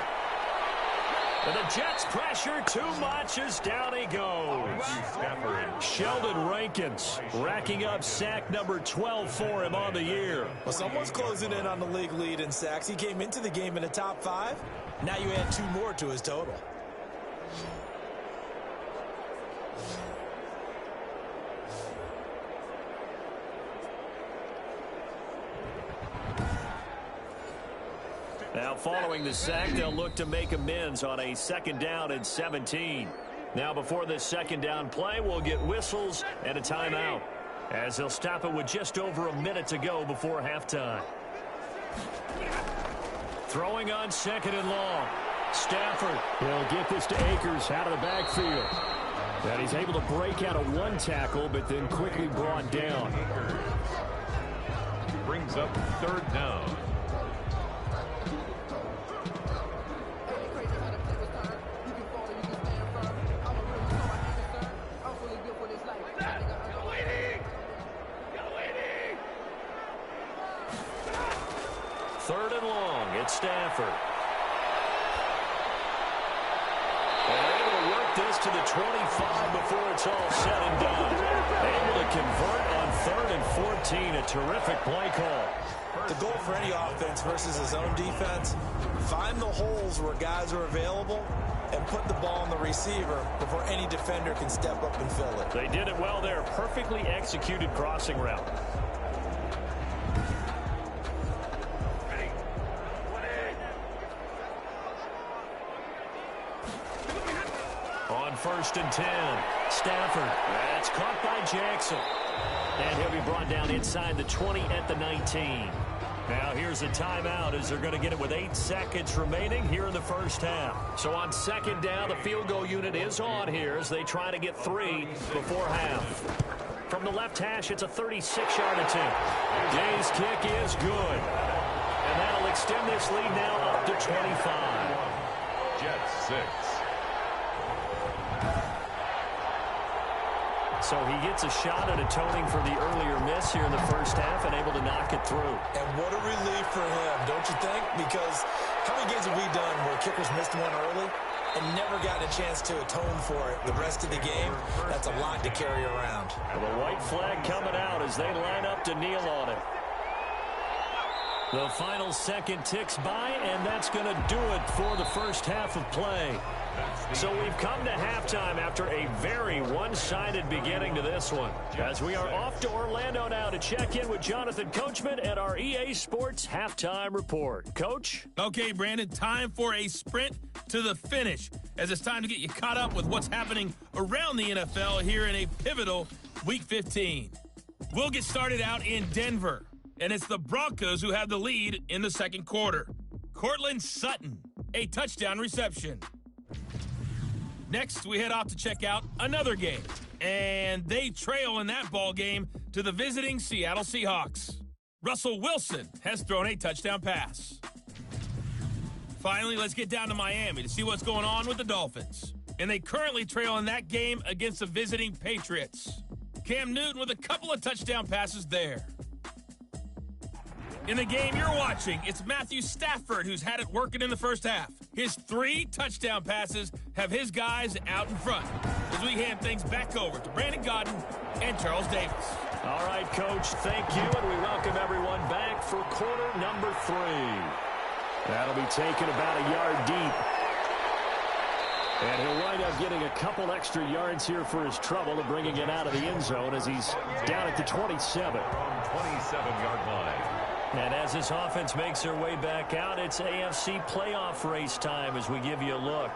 And the Jets pressure too much as down he goes. Sheldon Rankins racking up sack number 12 for him on the year. Well, someone's closing in on the league lead in sacks. He came into the game in the top 5. Now you add 2 more to his total. Now following the sack, they'll look to make amends on a 2nd down and 17. Now before this 2nd down play, we'll get whistles and a timeout, as they'll stop it with just over a minute to go before halftime. Throwing on 2nd and long. Stafford will get this to Akers out of the backfield. And he's able to break out of 1 tackle, but then quickly brought down. Brings up 3rd down. Stafford. And they're able to work this to the 25 before it's all said and done. Able to convert on 3rd and 14. A terrific play call. The goal for any offense versus his own defense, find the holes where guys are available and put the ball on the receiver before any defender can step up and fill it. They did it well there. Perfectly executed crossing route. On 1st and 10, Stafford. That's caught by Jackson. And he'll be brought down inside the 20 at the 19. Now here's a timeout as they're going to get it with 8 seconds remaining here in the first half. So on 2nd down, the field goal unit is on here as they try to get 3 before half. From the left hash, it's a 36-yard attempt. Gay's kick is good. And that'll extend this lead now up to 25. Jets 6. So he gets a shot at atoning for the earlier miss here in the first half and able to knock it through. And what a relief for him, don't you think? Because how many games have we done where kickers missed one early and never gotten a chance to atone for it the rest of the game? That's a lot to carry around. Well, the white flag coming out as they line up to kneel on it. The final second ticks by, and that's going to do it for the first half of play. So we've come to halftime after a very one-sided beginning to this one. As we are off to Orlando now to check in with Jonathan Coachman at our EA Sports Halftime Report. Coach? Okay, Brandon, time for a sprint to the finish, as it's time to get you caught up with what's happening around the NFL here in a pivotal Week 15. We'll get started out in Denver, and it's the Broncos who have the lead in the second quarter. Cortland Sutton, a touchdown reception. Next, we head off to check out another game, and they trail in that ball game to the visiting Seattle Seahawks. Russell Wilson has thrown a touchdown pass. Finally, let's get down to Miami to see what's going on with the Dolphins. And they currently trail in that game against the visiting Patriots. Cam Newton with a couple of touchdown passes there. In the game you're watching, it's Matthew Stafford who's had it working in the first half. His 3 touchdown passes have his guys out in front. As we hand things back over to Brandon Godden and Charles Davis. All right, Coach, thank you, and we welcome everyone back for quarter number 3. That'll be taken about a yard deep. And he'll wind up getting a couple extra yards here for his trouble of bringing it out of the end zone as he's down at the 27. From 27-yard line. And as this offense makes their way back out, it's AFC playoff race time as we give you a look.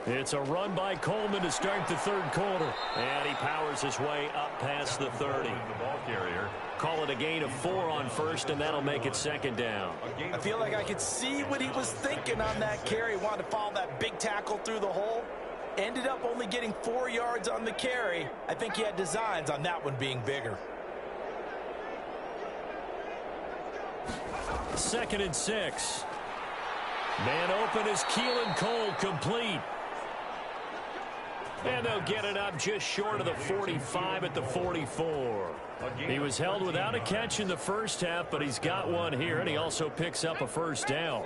It's a run by Coleman to start the third quarter. And he powers his way up past the 30. The ball carrier. Call it a gain of 4 on first, and that'll make it 2nd down. I feel like I could see what he was thinking on that carry. Wanted to follow that big tackle through the hole. Ended up only getting 4 yards on the carry. I think he had designs on that one being bigger. 2nd and 6. Man open is Keelan Cole, complete. And they'll get it up just short of the 45 at the 44. He was held without a catch in the first half, but he's got one here, and he also picks up a first down.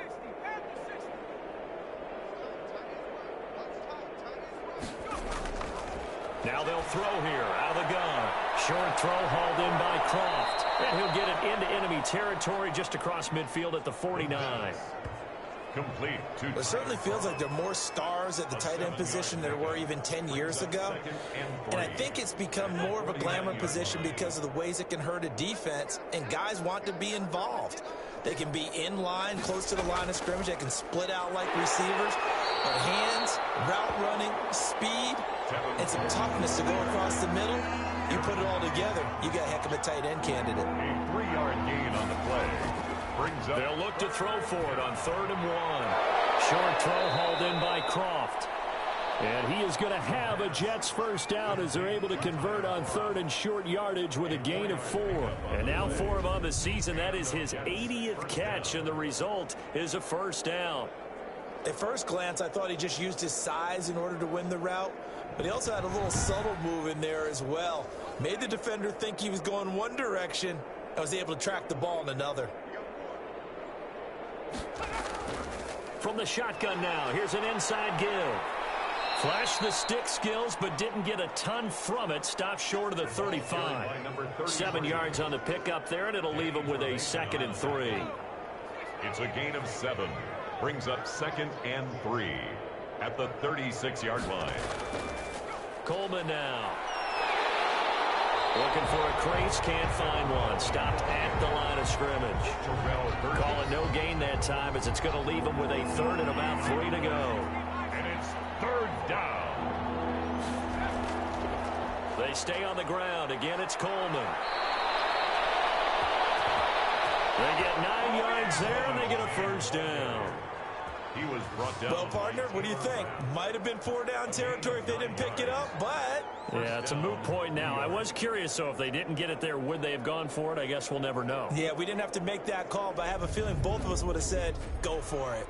Now they'll throw here out of the gun. Short throw hauled in by Croft. And he'll get it into enemy territory just across midfield at the 49. Complete. It certainly feels like there are more stars at the tight end position than there were even 10 years ago. And I think it's become more of a glamour position because of the ways it can hurt a defense, and guys want to be involved. They can be in line, close to the line of scrimmage. They can split out like receivers. But hands, route running, speed, and some toughness to go across the middle, you put it all together, you got a heck of a tight end candidate. A 3-yard gain on the play. They'll look to throw for it on 3rd and 1. Short throw hauled in by Croft. And he is going to have a Jets first down as they're able to convert on 3rd and short yardage with a gain of 4. And now for him on the season, that is his 80th catch, and the result is a first down. At first glance, I thought he just used his size in order to win the route, but he also had a little subtle move in there as well. Made the defender think he was going one direction and was able to track the ball in another. From the shotgun now, here's an inside give. Flashed the stick skills, but didn't get a ton from it. Stopped short of the 35. 7 yards on the pickup there, and it'll leave him with a 2nd and 3. It's a gain of 7. Brings up 2nd and 3 at the 36-yard line. Coleman now. Looking for a crease, can't find one. Stopped at the line of scrimmage. Call it no gain that time, as it's going to leave him with a 3rd and about 3 to go. And it's 3rd down. They stay on the ground. Again, it's Coleman. They get 9 yards there, and they get a 1st down. He was brought down. Well, partner, what do you think? Might have been 4-down territory if they didn't pick it up, but... Yeah, it's a moot point now. I was curious, though, if they didn't get it there, would they have gone for it? I guess we'll never know. Yeah, we didn't have to make that call, but I have a feeling both of us would have said, go for it.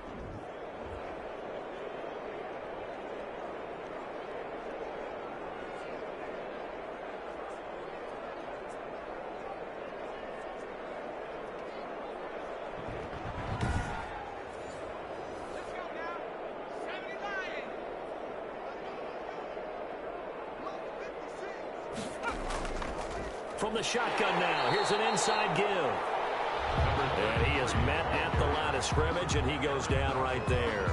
From the shotgun now, here's an inside give. And he is met at the line of scrimmage, and he goes down right there.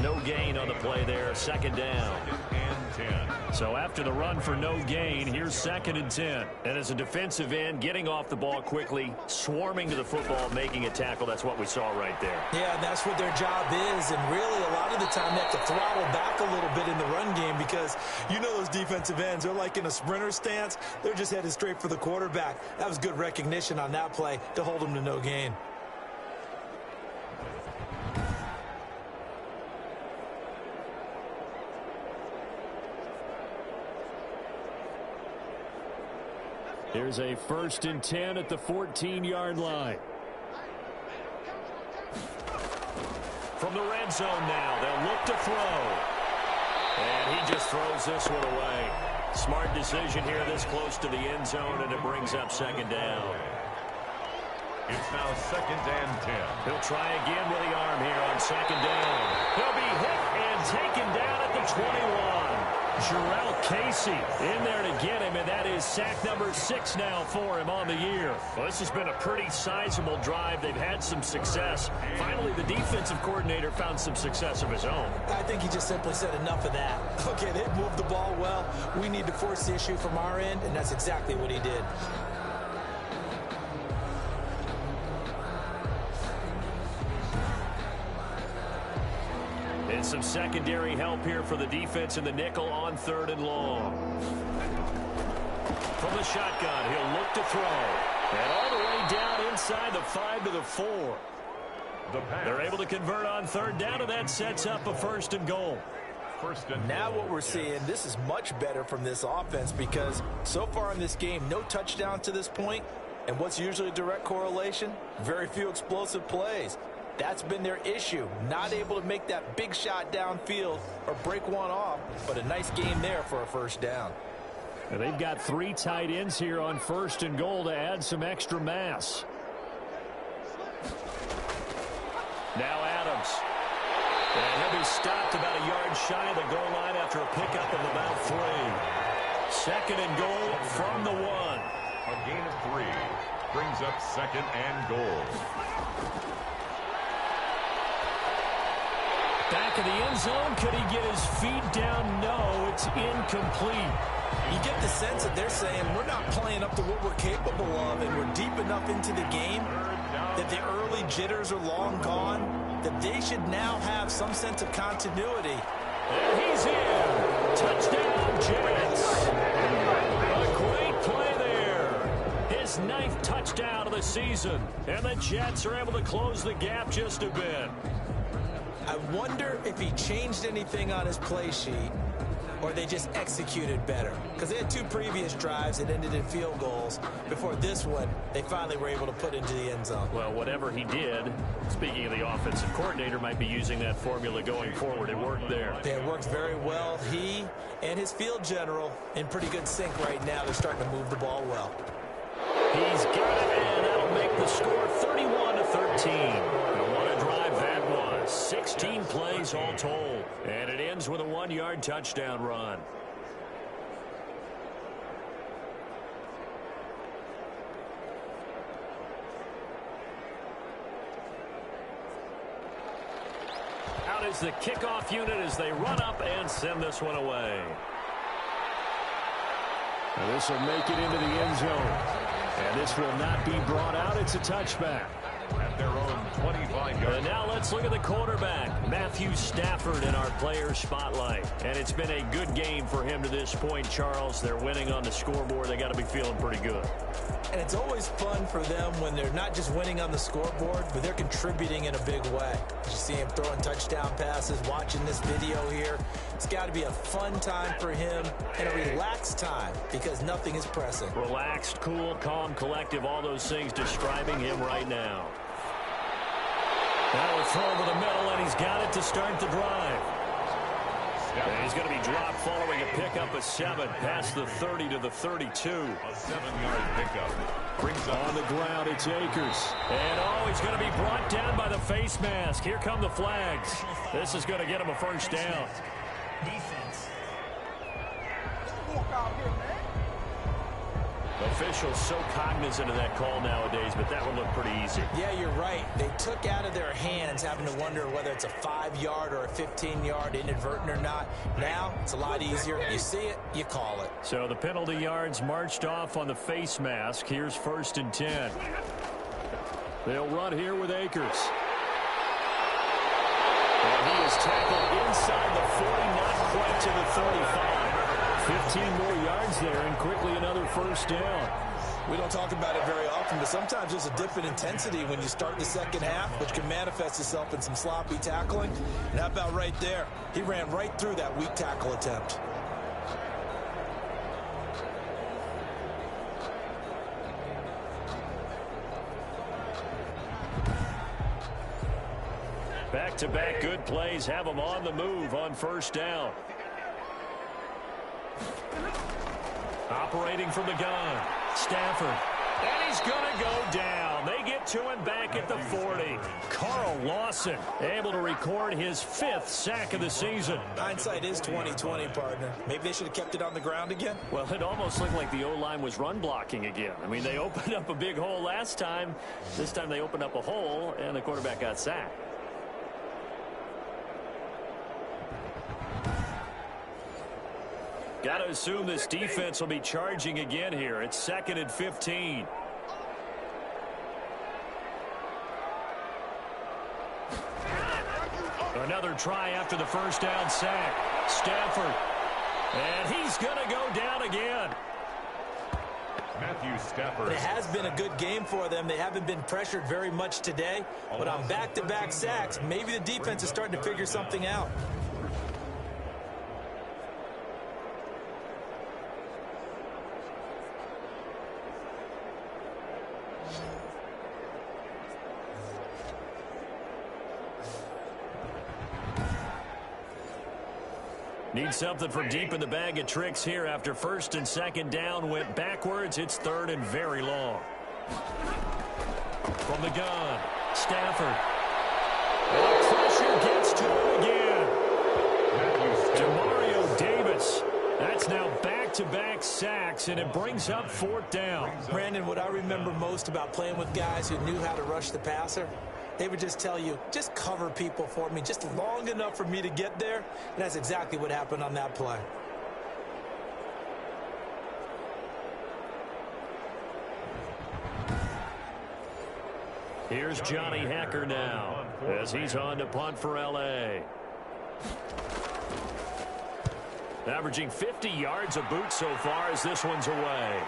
No gain on the play there, 2nd down. 2nd and 10. So after the run for no gain, here's 2nd and 10. And as a defensive end, getting off the ball quickly, swarming to the football, making a tackle, that's what we saw right there. Yeah, that's what their job is, and really a lot of the time they have to throttle back a little bit in the run game because you know those defensive ends, they're like in a sprinter stance. They're just headed straight for the quarterback. That was good recognition on that play to hold them to no gain. Here's a 1st and 10 at the 14-yard line. From the red zone now, they'll look to throw. And he just throws this one away. Smart decision here this close to the end zone, and it brings up 2nd down. It's now 2nd and 10. He'll try again with the arm here on 2nd down. He'll be hit and taken down at the 21. Jarrell Casey in there to get him, and that is sack number 6 now for him on the year. Well, this has been a pretty sizable drive. They've had some success. Finally, the defensive coordinator found some success of his own. I think he just simply said enough of that. Okay, they've moved the ball well. We need to force the issue from our end, and that's exactly what he did. And some secondary help here for the defense in the nickel on 3rd and long. From the shotgun, he'll look to throw. And all the way down inside the 5 to the 4. They're able to convert on 3rd down, and that sets up a 1st and goal. Now what we're seeing, this is much better from this offense because so far in this game, no touchdown to this point. And what's usually a direct correlation? Very few explosive plays. That's been their issue. Not able to make that big shot downfield or break one off, but a nice game there for a 1st down. And they've got 3 tight ends here on 1st and goal to add some extra mass. Now Adams. And he'll be stopped about a yard shy of the goal line after a pickup of about 3. 2nd and goal from the 1. A gain of 3 brings up 2nd and goal. Back in the end zone, could he get his feet down? No, it's incomplete. You get the sense that they're saying we're not playing up to what we're capable of, and we're deep enough into the game that the early jitters are long gone, that they should now have some sense of continuity. And he's in. Touchdown, Jets. A great play there. His 9th touchdown of the season, and the Jets are able to close the gap just a bit. I wonder if he changed anything on his play sheet or they just executed better? Because they had 2 previous drives that ended in field goals. Before this one, they finally were able to put into the end zone. Well, whatever he did, speaking of the offensive coordinator, might be using that formula going forward. It worked there. It worked very well. He and his field general in pretty good sync right now. They're starting to move the ball well. He's got it, and that'll make the score 31-13. And what a drive that was. 16 plays all told. And it ends with a 1-yard touchdown run. Out is the kickoff unit as they run up and send this one away. And this will make it into the end zone. And this will not be brought out. It's a touchback. At their own 25-yard. And now let's look at the quarterback, Matthew Stafford, in our player spotlight. And it's been a good game for him to this point, Charles. They're winning on the scoreboard. They got to be feeling pretty good. And it's always fun for them when they're not just winning on the scoreboard, but they're contributing in a big way. You see him throwing touchdown passes, watching this video here. It's got to be a fun time for him and a relaxed time because nothing is pressing. Relaxed, cool, calm, collective, all those things describing him right now. Now a throw over the middle, and he's got it to start the drive. And he's going to be dropped following a pickup of 7 past the 30 to the 32. A 7-yard pickup. Brings up on the ground, it's Akers. And he's going to be brought down by the face mask. Here come the flags. This is going to get him a first down. Defense. Walk out here, man. Officials so cognizant of that call nowadays, but that would look pretty easy. Yeah, you're right. They took out of their hands having to wonder whether it's a 5-yard or a 15-yard inadvertent or not. Now, it's a lot easier. You see it, you call it. So the penalty yards marched off on the face mask. Here's 1st and 10. They'll run here with Akers. And he is tackled inside the 40, not quite to the 35. 15 more yards there, and quickly another first down. We don't talk about it very often, but sometimes there's a dip in intensity when you start the second half, which can manifest itself in some sloppy tackling. And how about right there? He ran right through that weak tackle attempt. Back-to-back good plays have them on the move on first down. Operating from the gun, Stafford. And he's going to go down. They get to him back at the 40. Carl Lawson able to record his 5th sack of the season. Hindsight is 20/20, partner. Maybe they should have kept it on the ground again. Well, it almost looked like the O-line was run blocking again. I mean, they opened up a big hole last time. This time they opened up a hole, and the quarterback got sacked. Got to assume this defense will be charging again here. It's 2nd and 15. Another try after the first down sack. Stafford. And he's going to go down again. Matthew Stafford. It has been a good game for them. They haven't been pressured very much today. But on back-to-back sacks, maybe the defense is starting to figure something out. Need something from deep in the bag of tricks here after 1st and 2nd down went backwards. It's 3rd and very long. From the gun, Stafford. And pressure gets to him again. Demario Davis. That's now back-to-back sacks, and it brings up 4th down. Brandon, what I remember most about playing with guys who knew how to rush the passer, they would just tell you, just cover people for me, just long enough for me to get there. And that's exactly what happened on that play. Here's Johnny Hacker now as he's on to punt for L.A. Averaging 50 yards a boot so far as this one's away.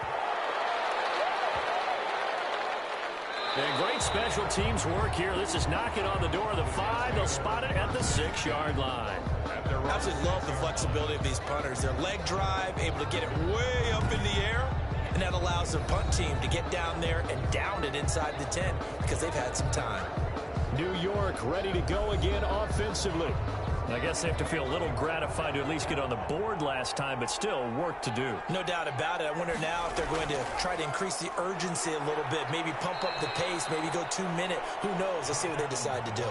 And great special teams work here. This is knocking on the door of the 5. They'll spot it at the 6-yard line. How absolutely love the flexibility of these punters. Their leg drive, able to get it way up in the air, and that allows their punt team to get down there and down it inside the 10 because they've had some time. New York ready to go again offensively. I guess they have to feel a little gratified to at least get on the board last time, but still work to do. No doubt about it. I wonder now if they're going to try to increase the urgency a little bit, maybe pump up the pace, maybe go 2 minute. Who knows? Let's see what they decide to do.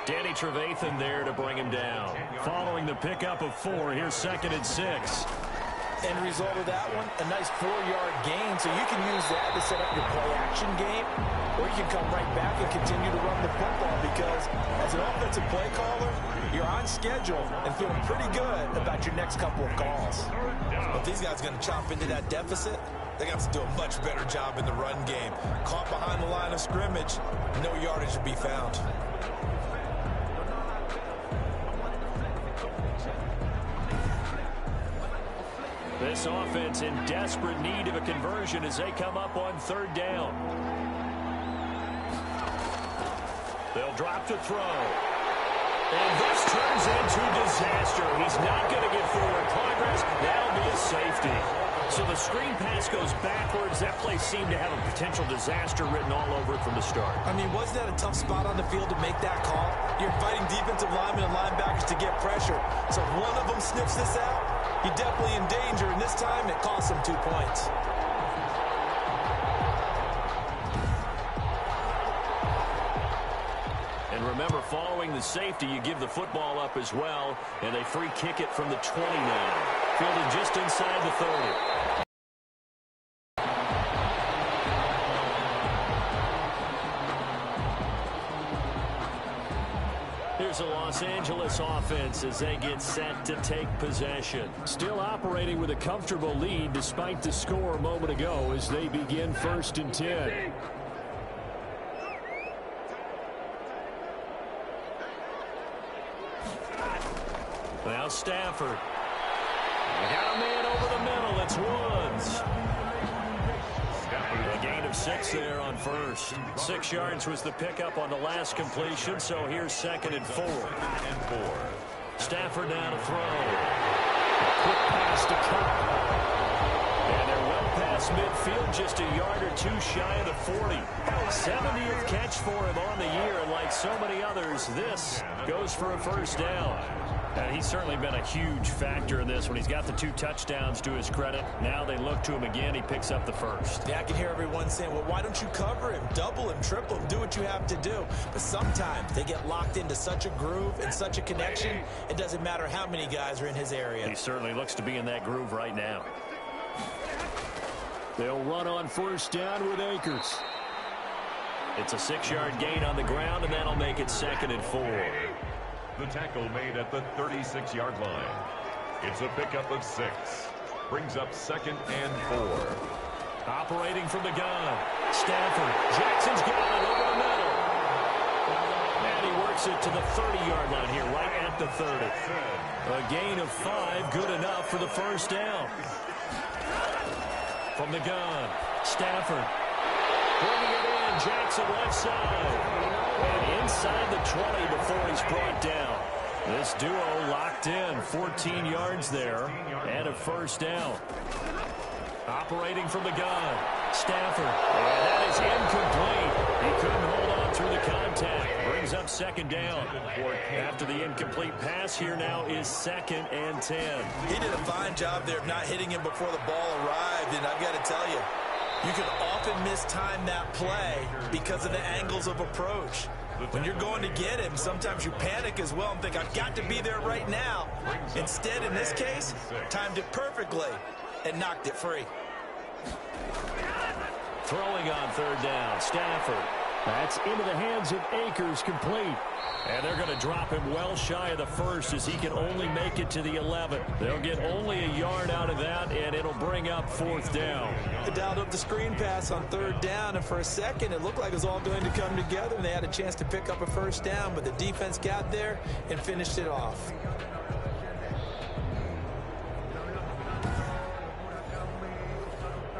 Danny Trevathan there to bring him down. Following the pickup of 4, here's 2nd and 6. End result of that one, a nice 4-yard gain. So you can use that to set up your play-action game, or you can come right back and continue to run the football because as an offensive play caller, you're on schedule and feeling pretty good about your next couple of calls. If these guys are going to chop into that deficit, they got to do a much better job in the run game. Caught behind the line of scrimmage, no yardage to be found. This offense in desperate need of a conversion as they come up on 3rd down. They'll drop to throw. And this turns into disaster. He's not going to get forward progress. That'll be a safety. So the screen pass goes backwards. That play seemed to have a potential disaster written all over it from the start. I mean, wasn't that a tough spot on the field to make that call? You're inviting defensive linemen and linebackers to get pressure. So if one of them sniffs this out, you're definitely in danger, and this time it costs him 2 points. And remember, following the safety, you give the football up as well, and they free kick it from the 20 now. Fielded just inside the 30. Here's a Los Angeles offense as they get set to take possession. Still operating with a comfortable lead despite the score a moment ago as they begin 1st and 10. Now Stafford. They got a man over the middle. It's Woods. A gain of 6 there on 1st. 6 yards was the pickup on the last completion, so here's 2nd and 4. Stafford now to throw. A quick pass to Cup. And they're well past midfield, just a yard or 2 shy of the 40. 70th catch for him on the year, and like so many others, this goes for a 1st down. He's certainly been a huge factor in this when he's got the 2 touchdowns to his credit. Now they look to him again. He picks up the 1st. Yeah, I can hear everyone saying, well, why don't you cover him, double him, triple him, do what you have to do. But sometimes they get locked into such a groove and such a connection, it doesn't matter how many guys are in his area. He certainly looks to be in that groove right now. They'll run on 1st down with Akers. It's a 6-yard gain on the ground, and that'll make it 2nd and 4. The tackle made at the 36-yard line. It's a pickup of 6. Brings up 2nd and 4. Operating from the gun. Stafford. Jackson's got it over the middle. And he works it to the 30-yard line here, right at the 30. A gain of 5, good enough for the 1st down. From the gun. Stafford. Bringing it in. Jackson left side. And inside the 20 before he's brought down. This duo locked in. 14 yards there and a 1st down. Operating from the gun. Stafford. And that is incomplete. He couldn't hold on through the contact. Brings up 2nd down. After the incomplete pass, here now is 2nd and 10. He did a fine job there of not hitting him before the ball arrived. And I've got to tell you, you can often mistime that play because of the angles of approach. When you're going to get him, sometimes you panic as well and think, I've got to be there right now. Instead, in this case, timed it perfectly and knocked it free. Throwing on 3rd down, Stafford. That's into the hands of Akers, complete. And they're going to drop him well shy of the 1st as he can only make it to the 11. They'll get only a yard out of that, and it'll bring up 4th down. They dialed up the screen pass on 3rd down, and for a second it looked like it was all going to come together, and they had a chance to pick up a 1st down, but the defense got there and finished it off.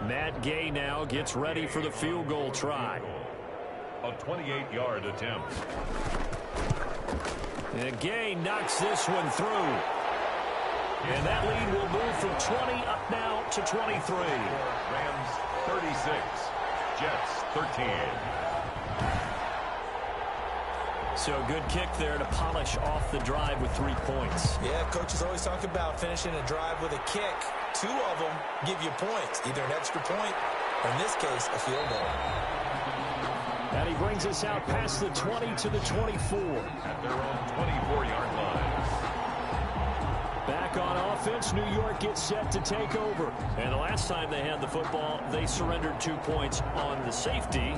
Matt Gay now gets ready for the field goal try. A 28-yard attempt. And Gay knocks this one through. And that lead will move from 20 up now to 23. Rams 36, Jets 13. So a good kick there to polish off the drive with 3 points. Yeah, coaches always talk about finishing a drive with a kick. 2 of them give you points, either an extra point or, in this case, a field goal. And he brings us out past the 20 to the 24. At their own 24-yard line. Back on offense, New York gets set to take over. And the last time they had the football, they surrendered 2 points on the safety.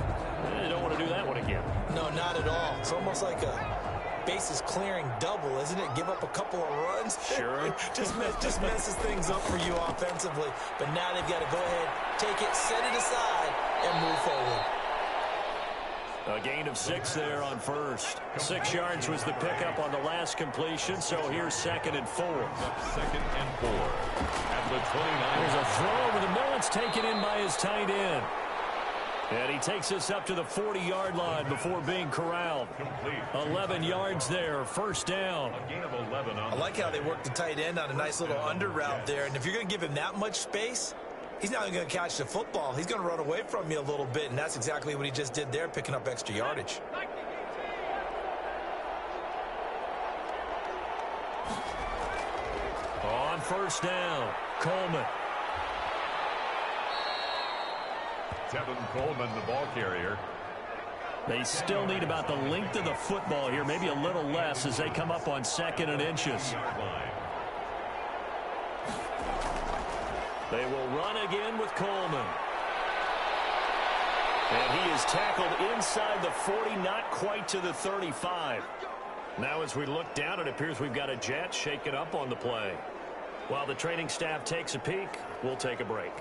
They don't want to do that one again. No, not at all. It's almost like a bases clearing double, isn't it? Give up a couple of runs. Sure. just messes things up for you offensively. But now they've got to go ahead, take it, set it aside, and move forward. A gain of 6 there on first. 6 yards was the pickup on the last completion, so here's 2nd and 4. 2nd and 4. At the 29. There's a throw over the middle. It's taken in by his tight end. And he takes us up to the 40-yard line before being corralled. Complete. 11 yards there, first down. A gain of 11 on. I like how they work the tight end on a nice little under route there. And if you're going to give him that much space, he's not going to catch the football. He's going to run away from you a little bit, and that's exactly what he just did there, picking up extra yardage. On first down, Coleman. Tevin Coleman, the ball carrier. They still need about the length of the football here, maybe a little less as they come up on 2nd and inches. They will run again with Coleman. And he is tackled inside the 40, not quite to the 35. Now as we look down, it appears we've got a Jet shaken up on the play. While the training staff takes a peek, we'll take a break.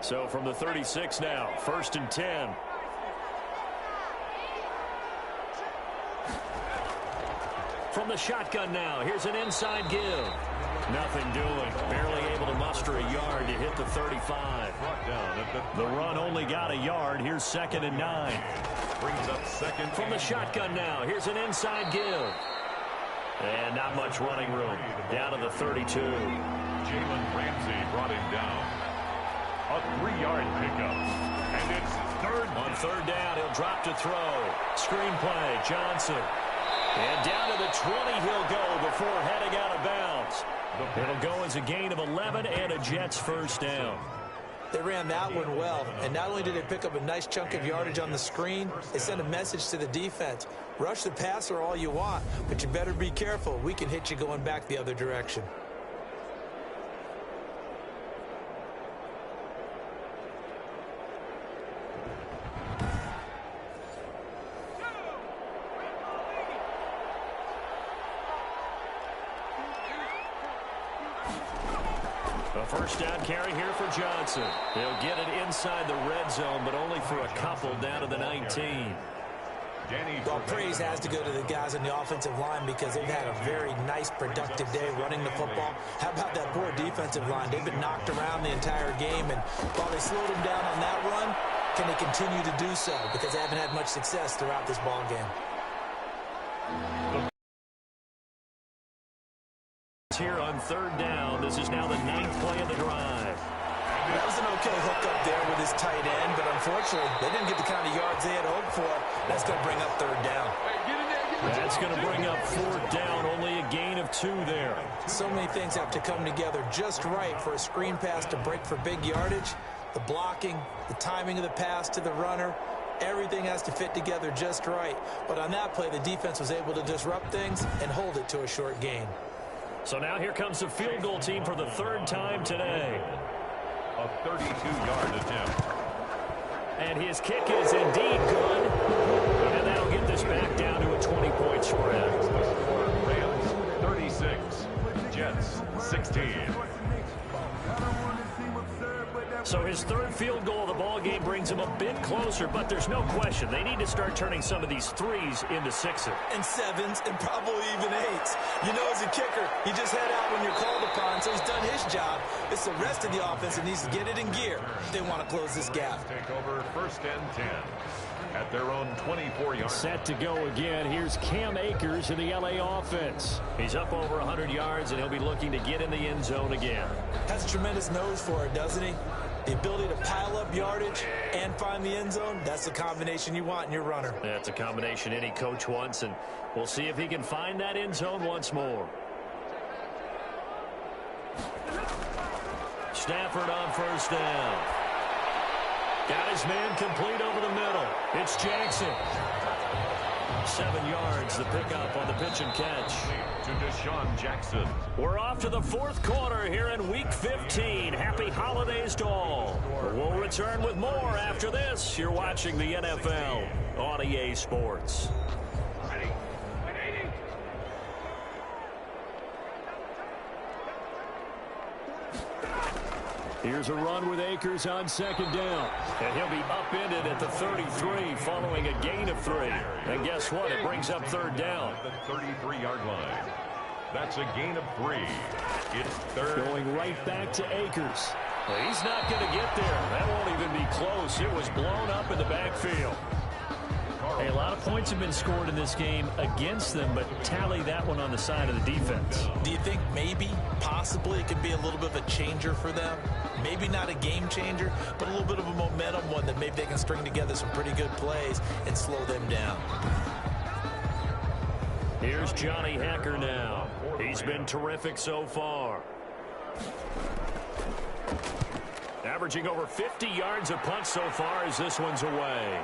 So from the 36 now, 1st and 10. From the shotgun now, here's an inside give. Nothing doing. Barely able to muster a yard to hit the 35. The run only got a yard. Here's 2nd and 9. Brings up 2nd. From the shotgun now, here's an inside give. And not much running room. Down to the 32. Jalen Ramsey brought him down. A 3-yard pickup. And it's 3rd. On 3rd down, he'll drop to throw. Screen play, Johnson. And down to the 20 he'll go before heading out of bounds. It'll go as a gain of 11 and a Jets first down. They ran that one well, and not only did they pick up a nice chunk of yardage on the screen, they sent a message to the defense. Rush the passer all you want, but you better be careful. We can hit you going back the other direction. A first down carry here for Johnson. He'll get it inside the red zone, but only for a couple down to the 19. Well, praise has to go to the guys on the offensive line because they've had a very nice, productive day running the football. How about that poor defensive line? They've been knocked around the entire game, and while they slowed them down on that run, can they continue to do so? Because they haven't had much success throughout this ball game. Here on 3rd down. This is now the 9th play of the drive. That was an okay hook up there with his tight end, but unfortunately, they didn't get the kind of yards they had hoped for. That's going to bring up 3rd down. That's going to bring up 4th down. Only a gain of 2 there. So many things have to come together just right for a screen pass to break for big yardage. The blocking, the timing of the pass to the runner, everything has to fit together just right. But on that play, the defense was able to disrupt things and hold it to a short gain. So now here comes the field goal team for the 3rd time today. A 32-yard attempt. And his kick is indeed good. And that'll get this back down to a 20-point spread. Rams 36, Jets 16. So his 3rd field goal of the ball game brings brings them a bit closer, but there's no question they need to start turning some of these threes into sixes. And sevens, and probably even eights. You know, as a kicker, you just head out when you're called upon, so he's done his job. It's the rest of the offense that needs to get it in gear if they want to close this gap. Take over 1st and 10 at their own 24-yard. Set to go again. Here's Cam Akers in the LA offense. He's up over 100 yards, and he'll be looking to get in the end zone again. Has a tremendous nose for it, doesn't he? The ability to pile up yardage and find the end zone, that's the combination you want in your runner. That's a combination any coach wants, and we'll see if he can find that end zone once more. Stafford on 1st down. Got his man complete over the middle. It's Jackson. 7 yards, the pickup on the pitch and catch. To Deshaun Jackson. We're off to the 4th quarter here in Week 15. Happy holidays to all. We'll return with more after this. You're watching the NFL on EA Sports. Here's a run with Akers on 2nd down. And he'll be upended at the 33 following a gain of 3. And guess what? It brings up 3rd down. The 33-yard line. That's a gain of 3. It's 3rd. Going right back to Akers. Well, he's not going to get there. That won't even be close. It was blown up in the backfield. Hey, a lot of points have been scored in this game against them, but tally that one on the side of the defense. Do you think maybe, possibly, it could be a little bit of a changer for them? Maybe not a game changer, but a little bit of a momentum one that maybe they can string together some pretty good plays and slow them down. Here's Johnny Hacker now. He's been terrific so far. Averaging over 50 yards a punt so far as this one's away.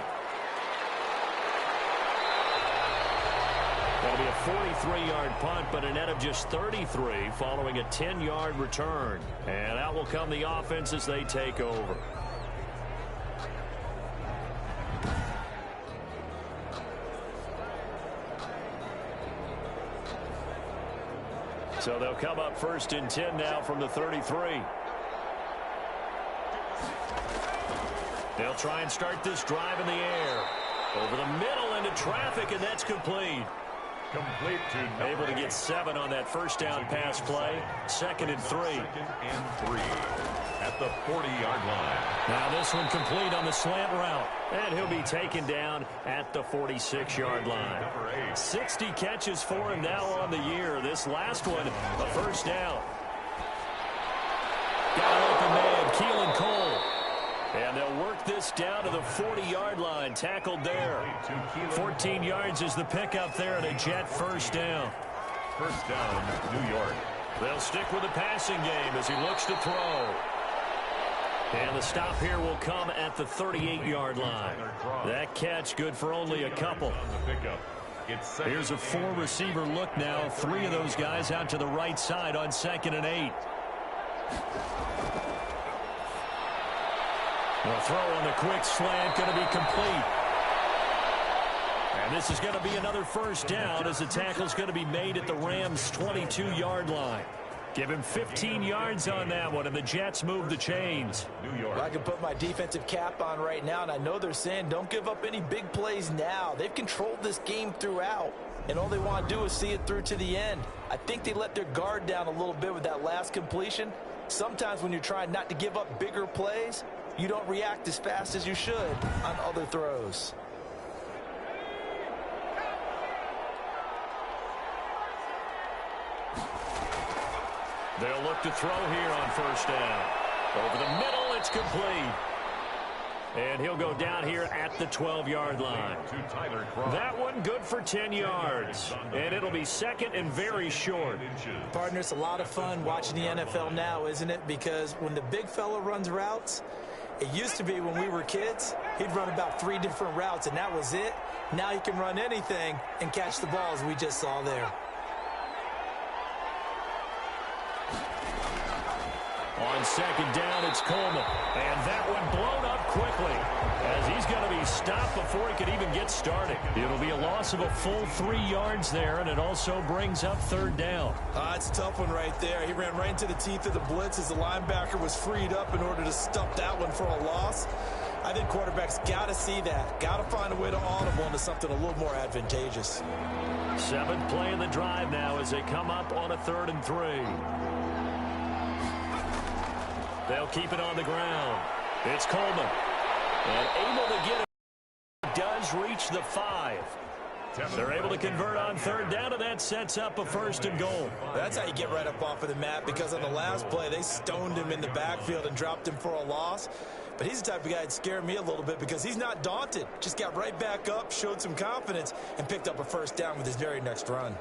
That'll be a 43-yard punt, but a net of just 33 following a 10-yard return. And out will come the offense as they take over. So they'll come up 1st and 10 now from the 33. They'll try and start this drive in the air. Over the middle into traffic, and that's complete. Complete to able to get 7 on that 1st down pass play. 2nd and 3. 2nd and 3 at the 40-yard line. Now this one complete on the slant route. And he'll be taken down at the 46-yard line. 60 catches for him now on the year. This last one, a 1st down. Got an open man, Keelan Cole. And they'll work this down to the 40-yard line. Tackled there. 14 yards is the pickup there, and a Jet 1st down. 1st down, New York. They'll stick with the passing game as he looks to throw. And the stop here will come at the 38-yard line. That catch good for only a couple. Here's a 4-receiver look now. 3 of those guys out to the right side on 2nd and 8. The throw on the quick slant going to be complete. And this is going to be another 1st down as the tackle's going to be made at the Rams' 22-yard line. Give him 15 yards on that one, and the Jets move the chains. New York. Well, I can put my defensive cap on right now, and I know they're saying don't give up any big plays now. They've controlled this game throughout, and all they want to do is see it through to the end. I think they let their guard down a little bit with that last completion. Sometimes when you're trying not to give up bigger plays, you don't react as fast as you should on other throws. They'll look to throw here on 1st down. Over the middle, it's complete. And he'll go down here at the 12-yard line. That one good for 10 yards. And it'll be 2nd and very short. Partner, it's a lot of fun watching the NFL now, isn't it? Because when the big fella runs routes, it used to be when we were kids, he'd run about 3 different routes, and that was it. Now he can run anything and catch the balls we just saw there. On 2nd down, it's Coleman. And that one blown up quickly as he's going to be stopped before he could even get started. It'll be a loss of a full 3 yards there, and it also brings up 3rd down. It's a tough one right there. He ran right into the teeth of the blitz as the linebacker was freed up in order to stop that one for a loss. I think quarterbacks got to see that. Got to find a way to audible into something a little more advantageous. 7th play of the drive now as they come up on a 3rd and 3. They'll keep it on the ground. It's Coleman. And able to get it. Does reach the 5. They're able to convert on 3rd down, and that sets up a 1st and goal. That's how you get right up off of the mat, because on the last play, they stoned him in the backfield and dropped him for a loss. But he's the type of guy that scared me a little bit because he's not daunted. Just got right back up, showed some confidence, and picked up a 1st down with his very next run.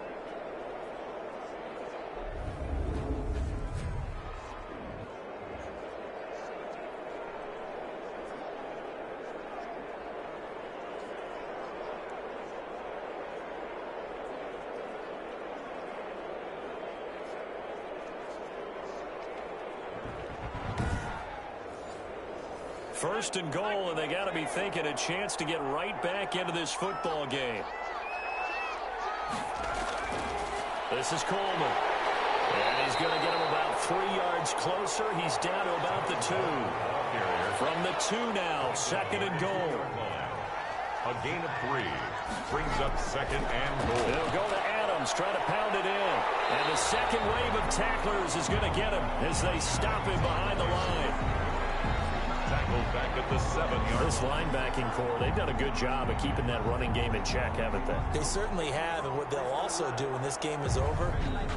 First and goal, and they got to be thinking a chance to get right back into this football game. This is Coleman. And he's going to get him about 3 yards closer. He's down to about the 2. From the 2 now, 2nd and goal. A gain of 3 brings up 2nd and goal. They'll go to Adams, trying to pound it in. And the second wave of tacklers is going to get him as they stop him behind the line. Tackled back at the 7-yard. This linebacking core, they've done a good job of keeping that running game in check, haven't they? They certainly have, and what they'll also do when this game is over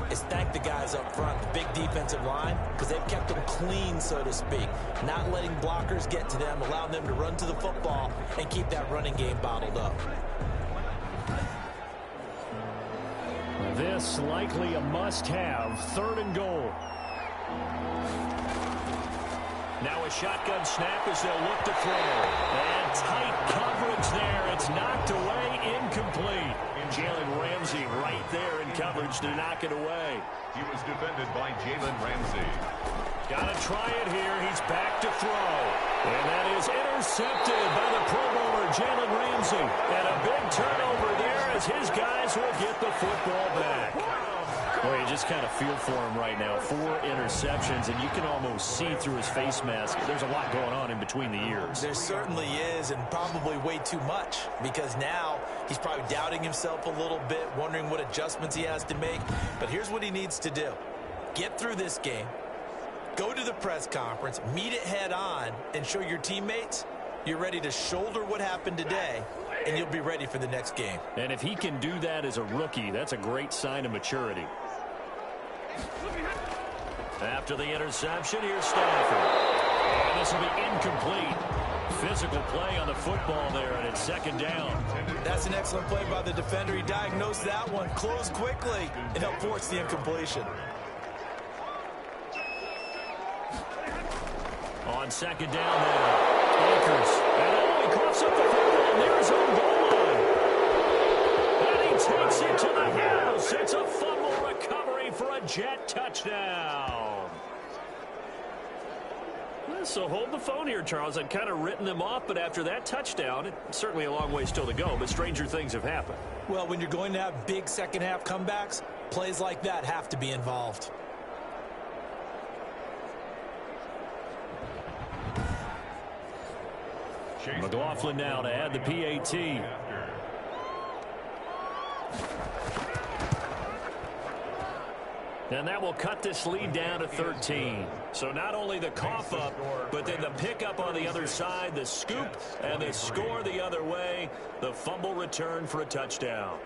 is thank the guys up front, the big defensive line, because they've kept them clean, so to speak. Not letting blockers get to them, allowing them to run to the football and keep that running game bottled up. This likely a must-have, 3rd and goal. Now a shotgun snap as they'll look to throw. And tight coverage there. It's knocked away, incomplete. Jalen Ramsey right there in coverage to knock it away. He was defended by Jalen Ramsey. Got to try it here. He's back to throw. And that is intercepted by the Pro Bowler, Jalen Ramsey. And a big turnover there as his guys will get the football back. Well, you just kind of feel for him right now. 4 interceptions, and you can almost see through his face mask. There's a lot going on in between the ears. There certainly is, and probably way too much, because now he's probably doubting himself a little bit, wondering what adjustments he has to make. But here's what he needs to do. Get through this game, go to the press conference, meet it head on, and show your teammates you're ready to shoulder what happened today, and you'll be ready for the next game. And if he can do that as a rookie, that's a great sign of maturity. After the interception, here's Stafford. And this will be incomplete. Physical play on the football there, and it's 2nd down. That's an excellent play by the defender. He diagnosed that one, closed quickly, and helped force the incompletion. On 2nd down now, Akers. And he coughs up the football near his own goal line. And he takes it to the house. It's a fumble recovery for a Jet touchdown. So hold the phone here, Charles. I'd kind of written them off, but after that touchdown, it's certainly a long way still to go, but stranger things have happened. Well, when you're going to have big second-half comebacks, plays like that have to be involved. McLaughlin now to add the PAT. And that will cut this lead down to 13. So not only the cough up, but then the pickup on the other side, the scoop, and the score the other way. The fumble return for a touchdown.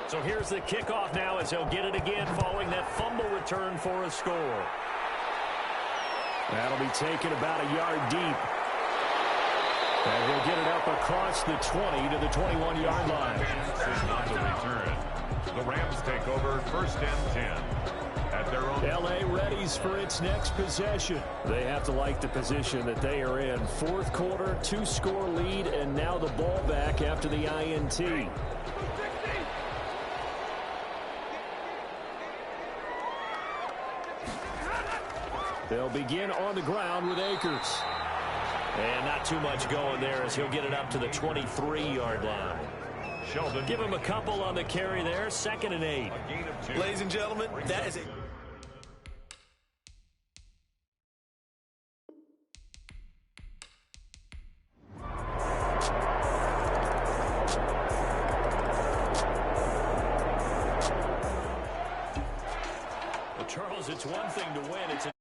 So here's the kickoff now as he'll get it again following that fumble return for a score. That'll be taken about a yard deep. And he'll get it up across the 20 to the 21-yard line. This is not the return. The Rams take over 1st and 10. At their own. L.A. readies for its next possession. They have to like the position that they are in. 4th quarter, 2-score lead, and now the ball back after the INT. They'll begin on the ground with Akers. And not too much going there as he'll get it up to the 23-yard line. Sheldon. Give him a couple on the carry there. 2nd and 8. Ladies and gentlemen, that is a it's one thing to win. It's